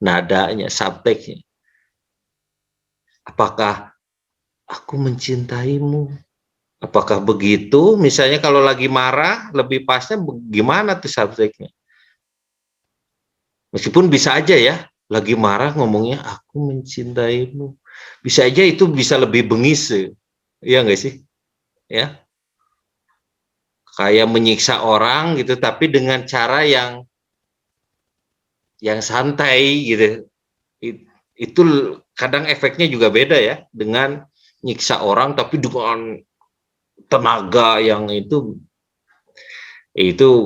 nadanya, subteksnya. Apakah aku mencintaimu? Apakah begitu? Misalnya kalau lagi marah, lebih pasnya gimana tuh subjeknya? Meskipun bisa aja ya, lagi marah ngomongnya aku mencintaimu. Bisa aja itu bisa lebih bengis, ya nggak sih? Ya, kayak menyiksa orang gitu, tapi dengan cara yang santai gitu. Itu kadang efeknya juga beda ya, dengan nyiksa orang tapi dengan tenaga yang itu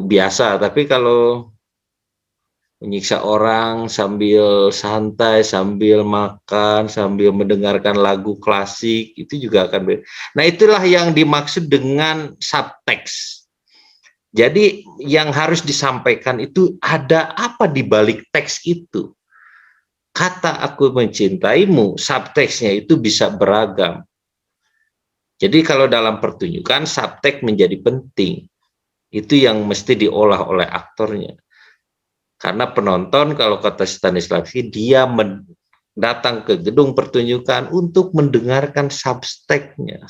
biasa. Tapi kalau menyiksa orang sambil santai, sambil makan, sambil mendengarkan lagu klasik, itu juga akan beda. Nah, itulah yang dimaksud dengan subteks. Jadi yang harus disampaikan itu ada apa di balik teks itu. Kata aku mencintaimu, subteksnya itu bisa beragam. Jadi kalau dalam pertunjukan, subteks menjadi penting. Itu yang mesti diolah oleh aktornya. Karena penonton, kalau kata Stanislavski, dia datang ke gedung pertunjukan untuk mendengarkan subteksnya.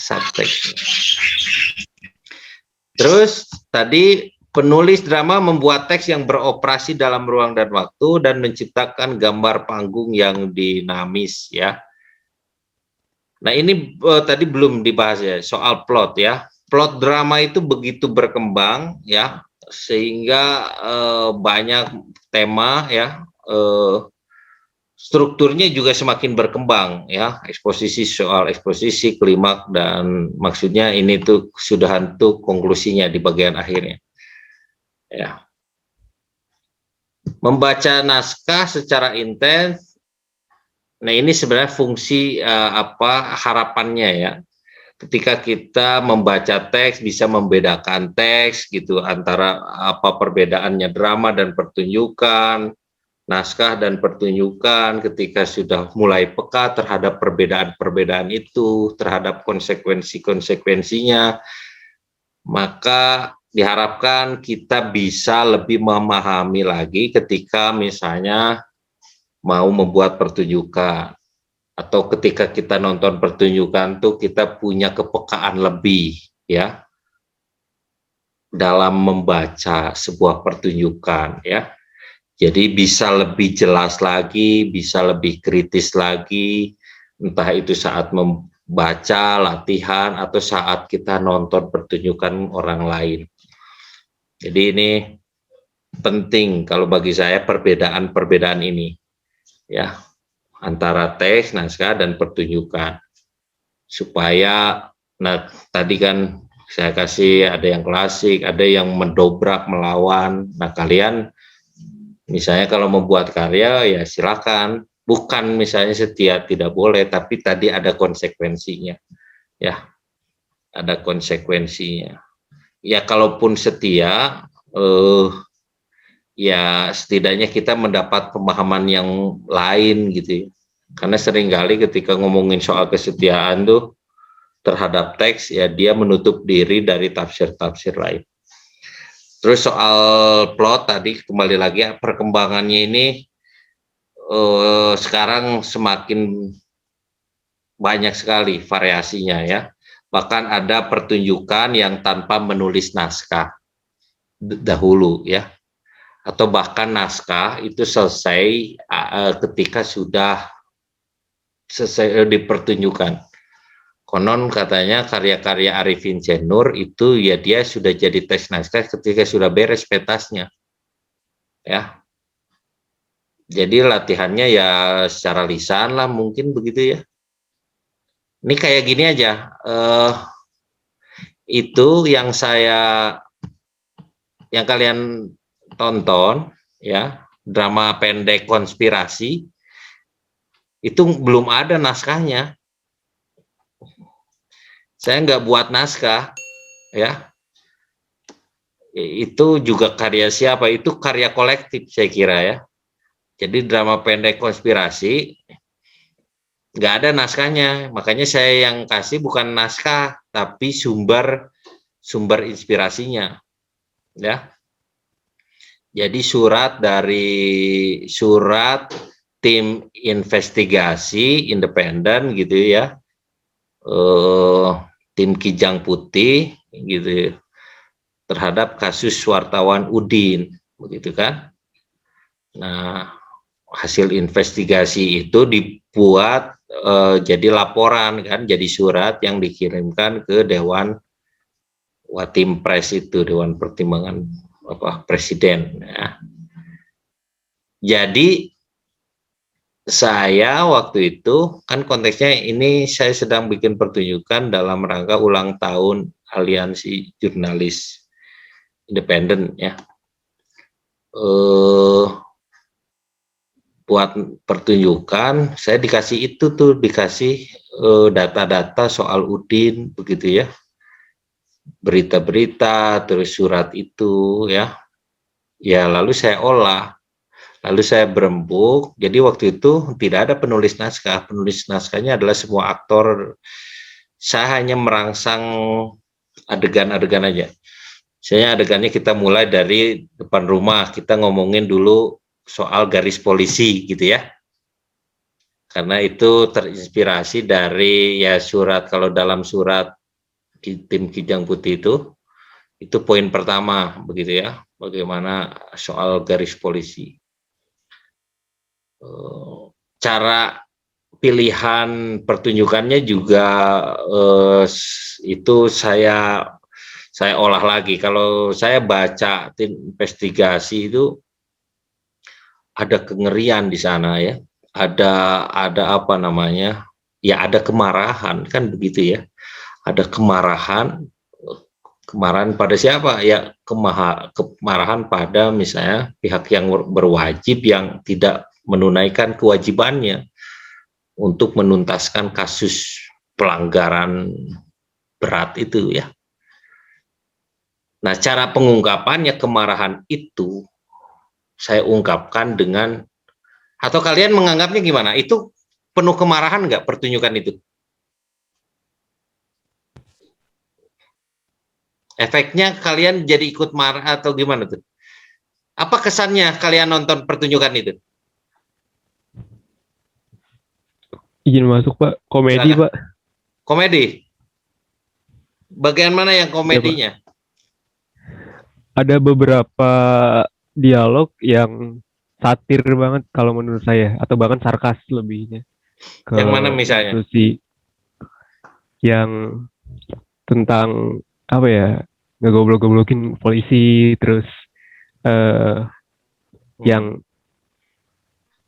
Terus tadi penulis drama membuat teks yang beroperasi dalam ruang dan waktu dan menciptakan gambar panggung yang dinamis ya. Nah ini tadi belum dibahas ya soal plot ya. Plot drama itu begitu berkembang ya sehingga banyak tema ya. Strukturnya juga semakin berkembang ya, eksposisi soal eksposisi, klimaks, dan maksudnya ini tuh sudah untuk konklusinya di bagian akhirnya. Ya. Membaca naskah secara intens. Nah, ini sebenarnya fungsi harapannya ya. Ketika kita membaca teks bisa membedakan teks gitu antara apa perbedaannya drama dan pertunjukan, naskah dan pertunjukan. Ketika sudah mulai peka terhadap perbedaan-perbedaan itu, terhadap konsekuensi-konsekuensinya, maka diharapkan kita bisa lebih memahami lagi ketika misalnya mau membuat pertunjukan. Atau ketika kita nonton pertunjukan tuh kita punya kepekaan lebih ya dalam membaca sebuah pertunjukan ya. Jadi bisa lebih jelas lagi, bisa lebih kritis lagi, entah itu saat membaca, latihan, atau saat kita nonton pertunjukan orang lain. Jadi ini penting kalau bagi saya perbedaan-perbedaan ini, ya, antara teks, naskah, dan pertunjukan. Supaya, nah tadi kan saya kasih ada yang klasik, ada yang mendobrak, melawan. Nah kalian misalnya kalau membuat karya ya silakan, bukan misalnya setia tidak boleh, tapi tadi ada konsekuensinya, ya ada konsekuensinya. Ya kalaupun setia, ya setidaknya kita mendapat pemahaman yang lain gitu ya. Karena seringkali ketika ngomongin soal kesetiaan tuh terhadap teks ya dia menutup diri dari tafsir-tafsir lain. Terus soal plot tadi kembali lagi ya, perkembangannya ini sekarang semakin banyak sekali variasinya ya. Bahkan ada pertunjukan yang tanpa menulis naskah dahulu ya. Atau bahkan naskah itu selesai ketika sudah selesai dipertunjukkan. Konon katanya karya-karya Arifin Zainur itu ya dia sudah jadi teks naskah ketika sudah beres pentasnya. Ya. Jadi latihannya ya secara lisan lah mungkin begitu ya. Ini kayak gini aja. Itu yang kalian tonton ya, drama pendek konspirasi Itu belum ada naskahnya. Saya nggak buat naskah, ya. Itu juga karya siapa? Itu karya kolektif saya kira ya. Jadi drama pendek konspirasi nggak ada naskahnya, makanya saya yang kasih bukan naskah tapi sumber inspirasinya, ya. Jadi surat tim investigasi independen gitu ya, tim Kijang Putih gitu ya, terhadap kasus wartawan Udin, begitu kan? Nah, hasil investigasi itu dibuat jadi laporan kan, jadi surat yang dikirimkan ke Dewan Watimpres itu, Dewan Pertimbangan Presiden. Ya. Jadi saya waktu itu kan konteksnya ini saya sedang bikin pertunjukan dalam rangka ulang tahun Aliansi Jurnalis Independen ya. Buat pertunjukan saya dikasih data-data soal Udin begitu ya, berita-berita terus surat itu ya, lalu saya olah, lalu saya berembuk. Jadi waktu itu tidak ada penulis naskahnya adalah semua aktor. Saya hanya merangsang adegan-adegan aja. Misalnya adegannya kita mulai dari depan rumah, kita ngomongin dulu soal garis polisi gitu ya, karena itu terinspirasi dari ya surat, kalau dalam surat tim Kijang Putih itu poin pertama begitu ya, bagaimana soal garis polisi. Cara pilihan pertunjukannya juga itu saya olah lagi. Kalau saya baca tim investigasi itu ada kengerian di sana ya, ada apa namanya ya, ada kemarahan kan begitu ya, ada kemarahan pada siapa ya, kemarahan pada misalnya pihak yang berwajib yang tidak menunaikan kewajibannya untuk menuntaskan kasus pelanggaran berat itu ya. Nah, cara pengungkapannya kemarahan itu saya ungkapkan dengan, atau kalian menganggapnya gimana? Itu penuh kemarahan nggak pertunjukan itu? Efeknya kalian jadi ikut marah atau gimana tuh? Apa kesannya kalian nonton pertunjukan itu? Izin masuk Pak, komedi Silakan. Pak. Komedi? Bagian mana yang komedinya? Ya, ada beberapa dialog yang satir banget kalau menurut saya, atau bahkan sarkas lebihnya. Yang mana misalnya? Institusi yang tentang apa ya, ngegoblok-goblokin polisi, terus yang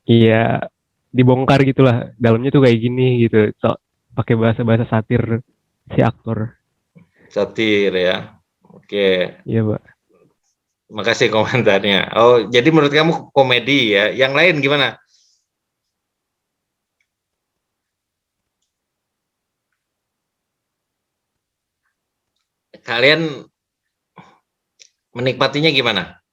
ya dibongkar gitulah, dalamnya tuh kayak gini gitu, pakai bahasa satir si aktor. Satir ya, oke. Iya Pak. Makasih komentarnya. Oh, jadi menurut kamu komedi ya? Yang lain gimana? Kalian menikmatinya gimana?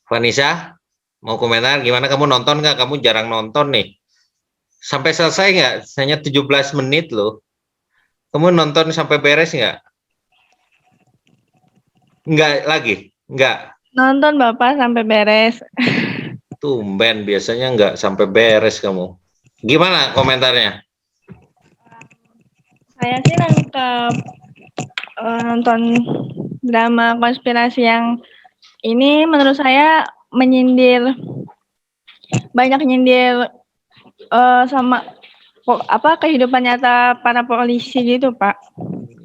Vanessa, mau komentar gimana? Kamu nonton nggak? Kamu jarang nonton nih. Sampai selesai nggak? Hanya 17 menit loh. Kamu nonton sampai beres nggak? Nggak lagi? Nggak? Nonton Bapak sampai beres. Tumben, biasanya nggak sampai beres kamu. Gimana komentarnya? Saya sih nonton drama konspirasi yang ini menurut saya banyak nyindir sama kehidupan nyata para polisi gitu Pak.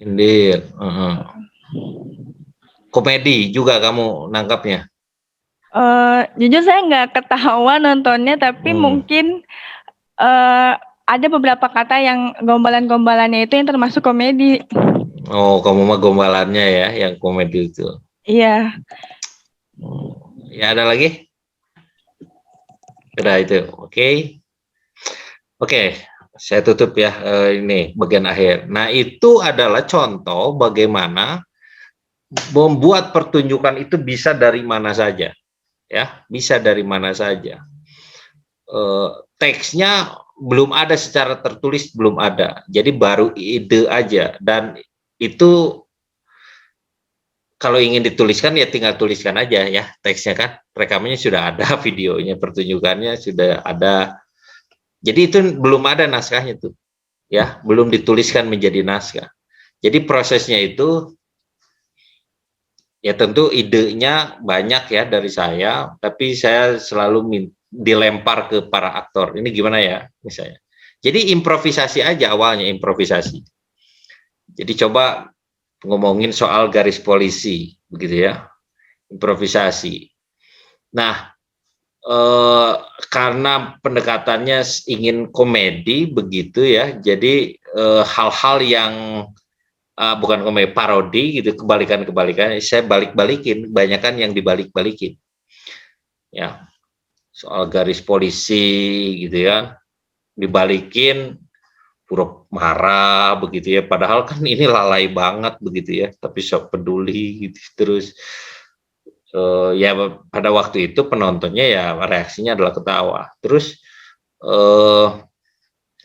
Nyindir. Komedi juga kamu nangkapnya? Jujur saya nggak ketahuan nontonnya, tapi mungkin ada beberapa kata yang gombalan-gombalannya itu yang termasuk komedi. Oh, kamu mah gombalannya ya, yang komedi itu. Iya. Ya, ada lagi? Udah itu, oke. Oke, saya tutup ya ini bagian akhir. Nah, itu adalah contoh bagaimana membuat pertunjukan itu bisa dari mana saja, ya, bisa dari mana saja. Teksnya belum ada secara tertulis, belum ada, jadi baru ide aja, dan itu kalau ingin dituliskan ya tinggal tuliskan aja ya, teksnya kan, rekamannya sudah ada, videonya, pertunjukannya sudah ada, jadi itu belum ada naskahnya tuh, ya, belum dituliskan menjadi naskah. Jadi prosesnya itu ya tentu idenya banyak ya dari saya, tapi saya selalu dilempar ke para aktor. Ini gimana ya misalnya. Jadi improvisasi aja awalnya, improvisasi. Jadi coba ngomongin soal garis polisi, begitu ya, improvisasi. Nah, karena pendekatannya ingin komedi begitu ya, jadi hal-hal yang bukan komedi, parodi gitu, kebalikan-kebalikan, saya balik-balikin, banyakan yang dibalik-balikin. Ya, soal garis polisi gitu ya, dibalikin pura marah begitu ya, padahal kan ini lalai banget begitu ya, tapi sok peduli gitu. Terus ya pada waktu itu penontonnya ya reaksinya adalah ketawa. Terus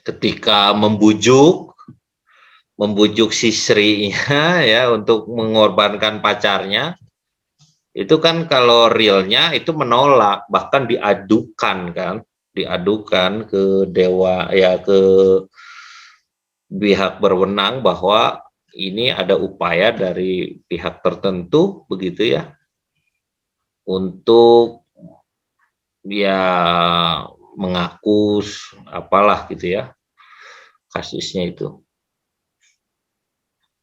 ketika membujuk si Sri-nya ya untuk mengorbankan pacarnya, itu kan kalau realnya itu menolak, bahkan diadukan ke dewa ya, ke pihak berwenang bahwa ini ada upaya dari pihak tertentu begitu ya untuk ya mengaku apalah gitu ya kasusnya itu.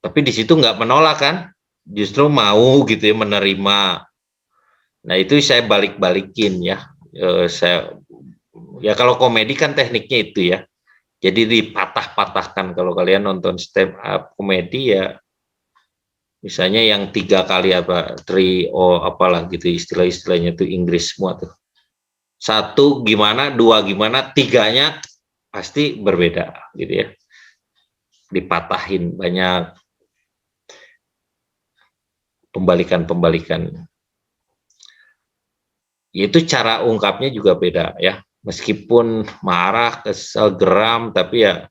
Tapi di situ nggak menolak kan, justru mau gitu ya menerima. Nah itu saya balik-balikin ya, ya kalau komedi kan tekniknya itu ya, jadi dipatah-patahkan. Kalau kalian nonton stand up komedi ya, misalnya yang 3 kali apa, 3 apalah gitu istilah-istilahnya itu Inggris semua tuh. 1 gimana, 2 gimana, 3-nya pasti berbeda gitu ya, dipatahin, banyak pembalikan. Itu cara ungkapnya juga beda ya, meskipun marah, kesel, geram, tapi ya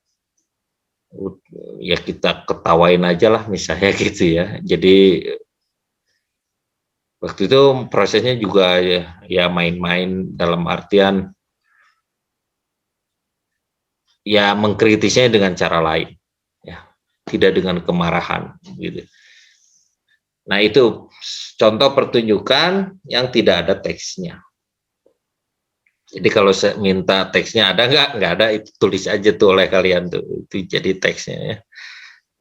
kita ketawain aja lah misalnya gitu ya. Jadi waktu itu prosesnya juga ya main-main, dalam artian ya mengkritisnya dengan cara lain ya, tidak dengan kemarahan gitu. Nah itu contoh pertunjukan yang tidak ada teksnya. Jadi kalau saya minta teksnya ada nggak ada, itu tulis aja tuh oleh kalian tuh, itu jadi teksnya ya,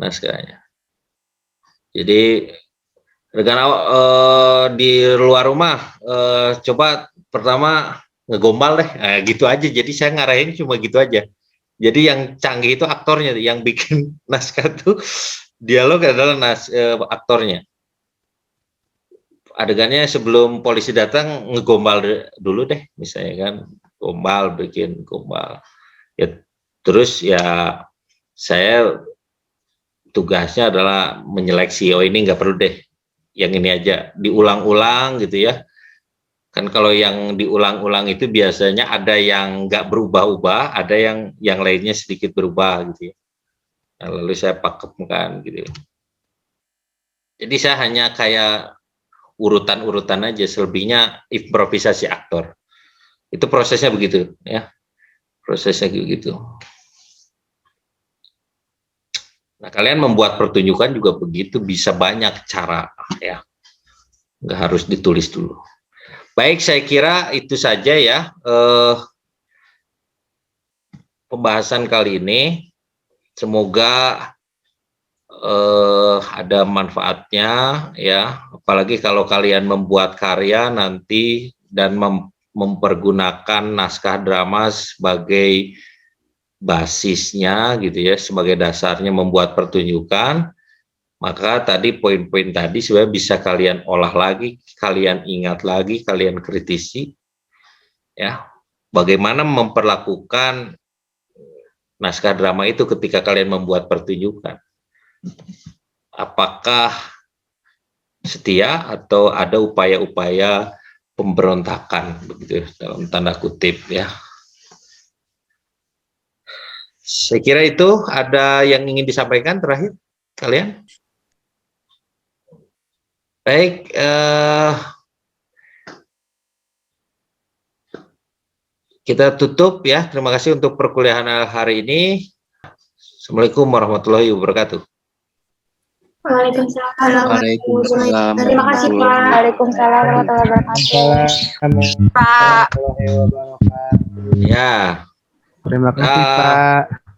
naskahnya. Jadi dengan di luar rumah coba pertama ngegombal deh, gitu aja. Jadi saya ngarahin cuma gitu aja. Jadi yang canggih itu aktornya, yang bikin naskah tuh dialog adalah aktornya. Adegannya sebelum polisi datang ngegombal dulu deh, misalnya kan, gombal, bikin gombal. Ya, terus ya saya tugasnya adalah menyeleksi, oh ini nggak perlu deh, yang ini aja, diulang-ulang gitu ya. Kan kalau yang diulang-ulang itu biasanya ada yang nggak berubah-ubah, ada yang lainnya sedikit berubah gitu ya. Nah, lalu saya pakemkan gitu. Jadi saya hanya kayak urutan-urutan aja, selebihnya improvisasi aktor. Itu prosesnya begitu ya, prosesnya begitu. Nah kalian membuat pertunjukan juga begitu, bisa banyak cara ya, nggak harus ditulis dulu. Baik, saya kira itu saja ya pembahasan kali ini. Semoga ada manfaatnya ya, apalagi kalau kalian membuat karya nanti dan mempergunakan naskah drama sebagai basisnya gitu ya, sebagai dasarnya membuat pertunjukan. Maka tadi poin-poin tadi sebenarnya bisa kalian olah lagi, kalian ingat lagi, kalian kritisi, ya. Bagaimana memperlakukan naskah drama itu ketika kalian membuat pertunjukan? Apakah setia atau ada upaya-upaya pemberontakan, begitu dalam tanda kutip, ya? Saya kira itu. Ada yang ingin disampaikan terakhir kalian? Baik, kita tutup ya. Terima kasih untuk perkuliahan hari ini. Assalamualaikum warahmatullahi wabarakatuh. Waalaikumsalam. Waalaikumsalam. Terima kasih, Pak. Waalaikumsalam warahmatullahi wabarakatuh. Pak. Ya. Terima kasih, Pak.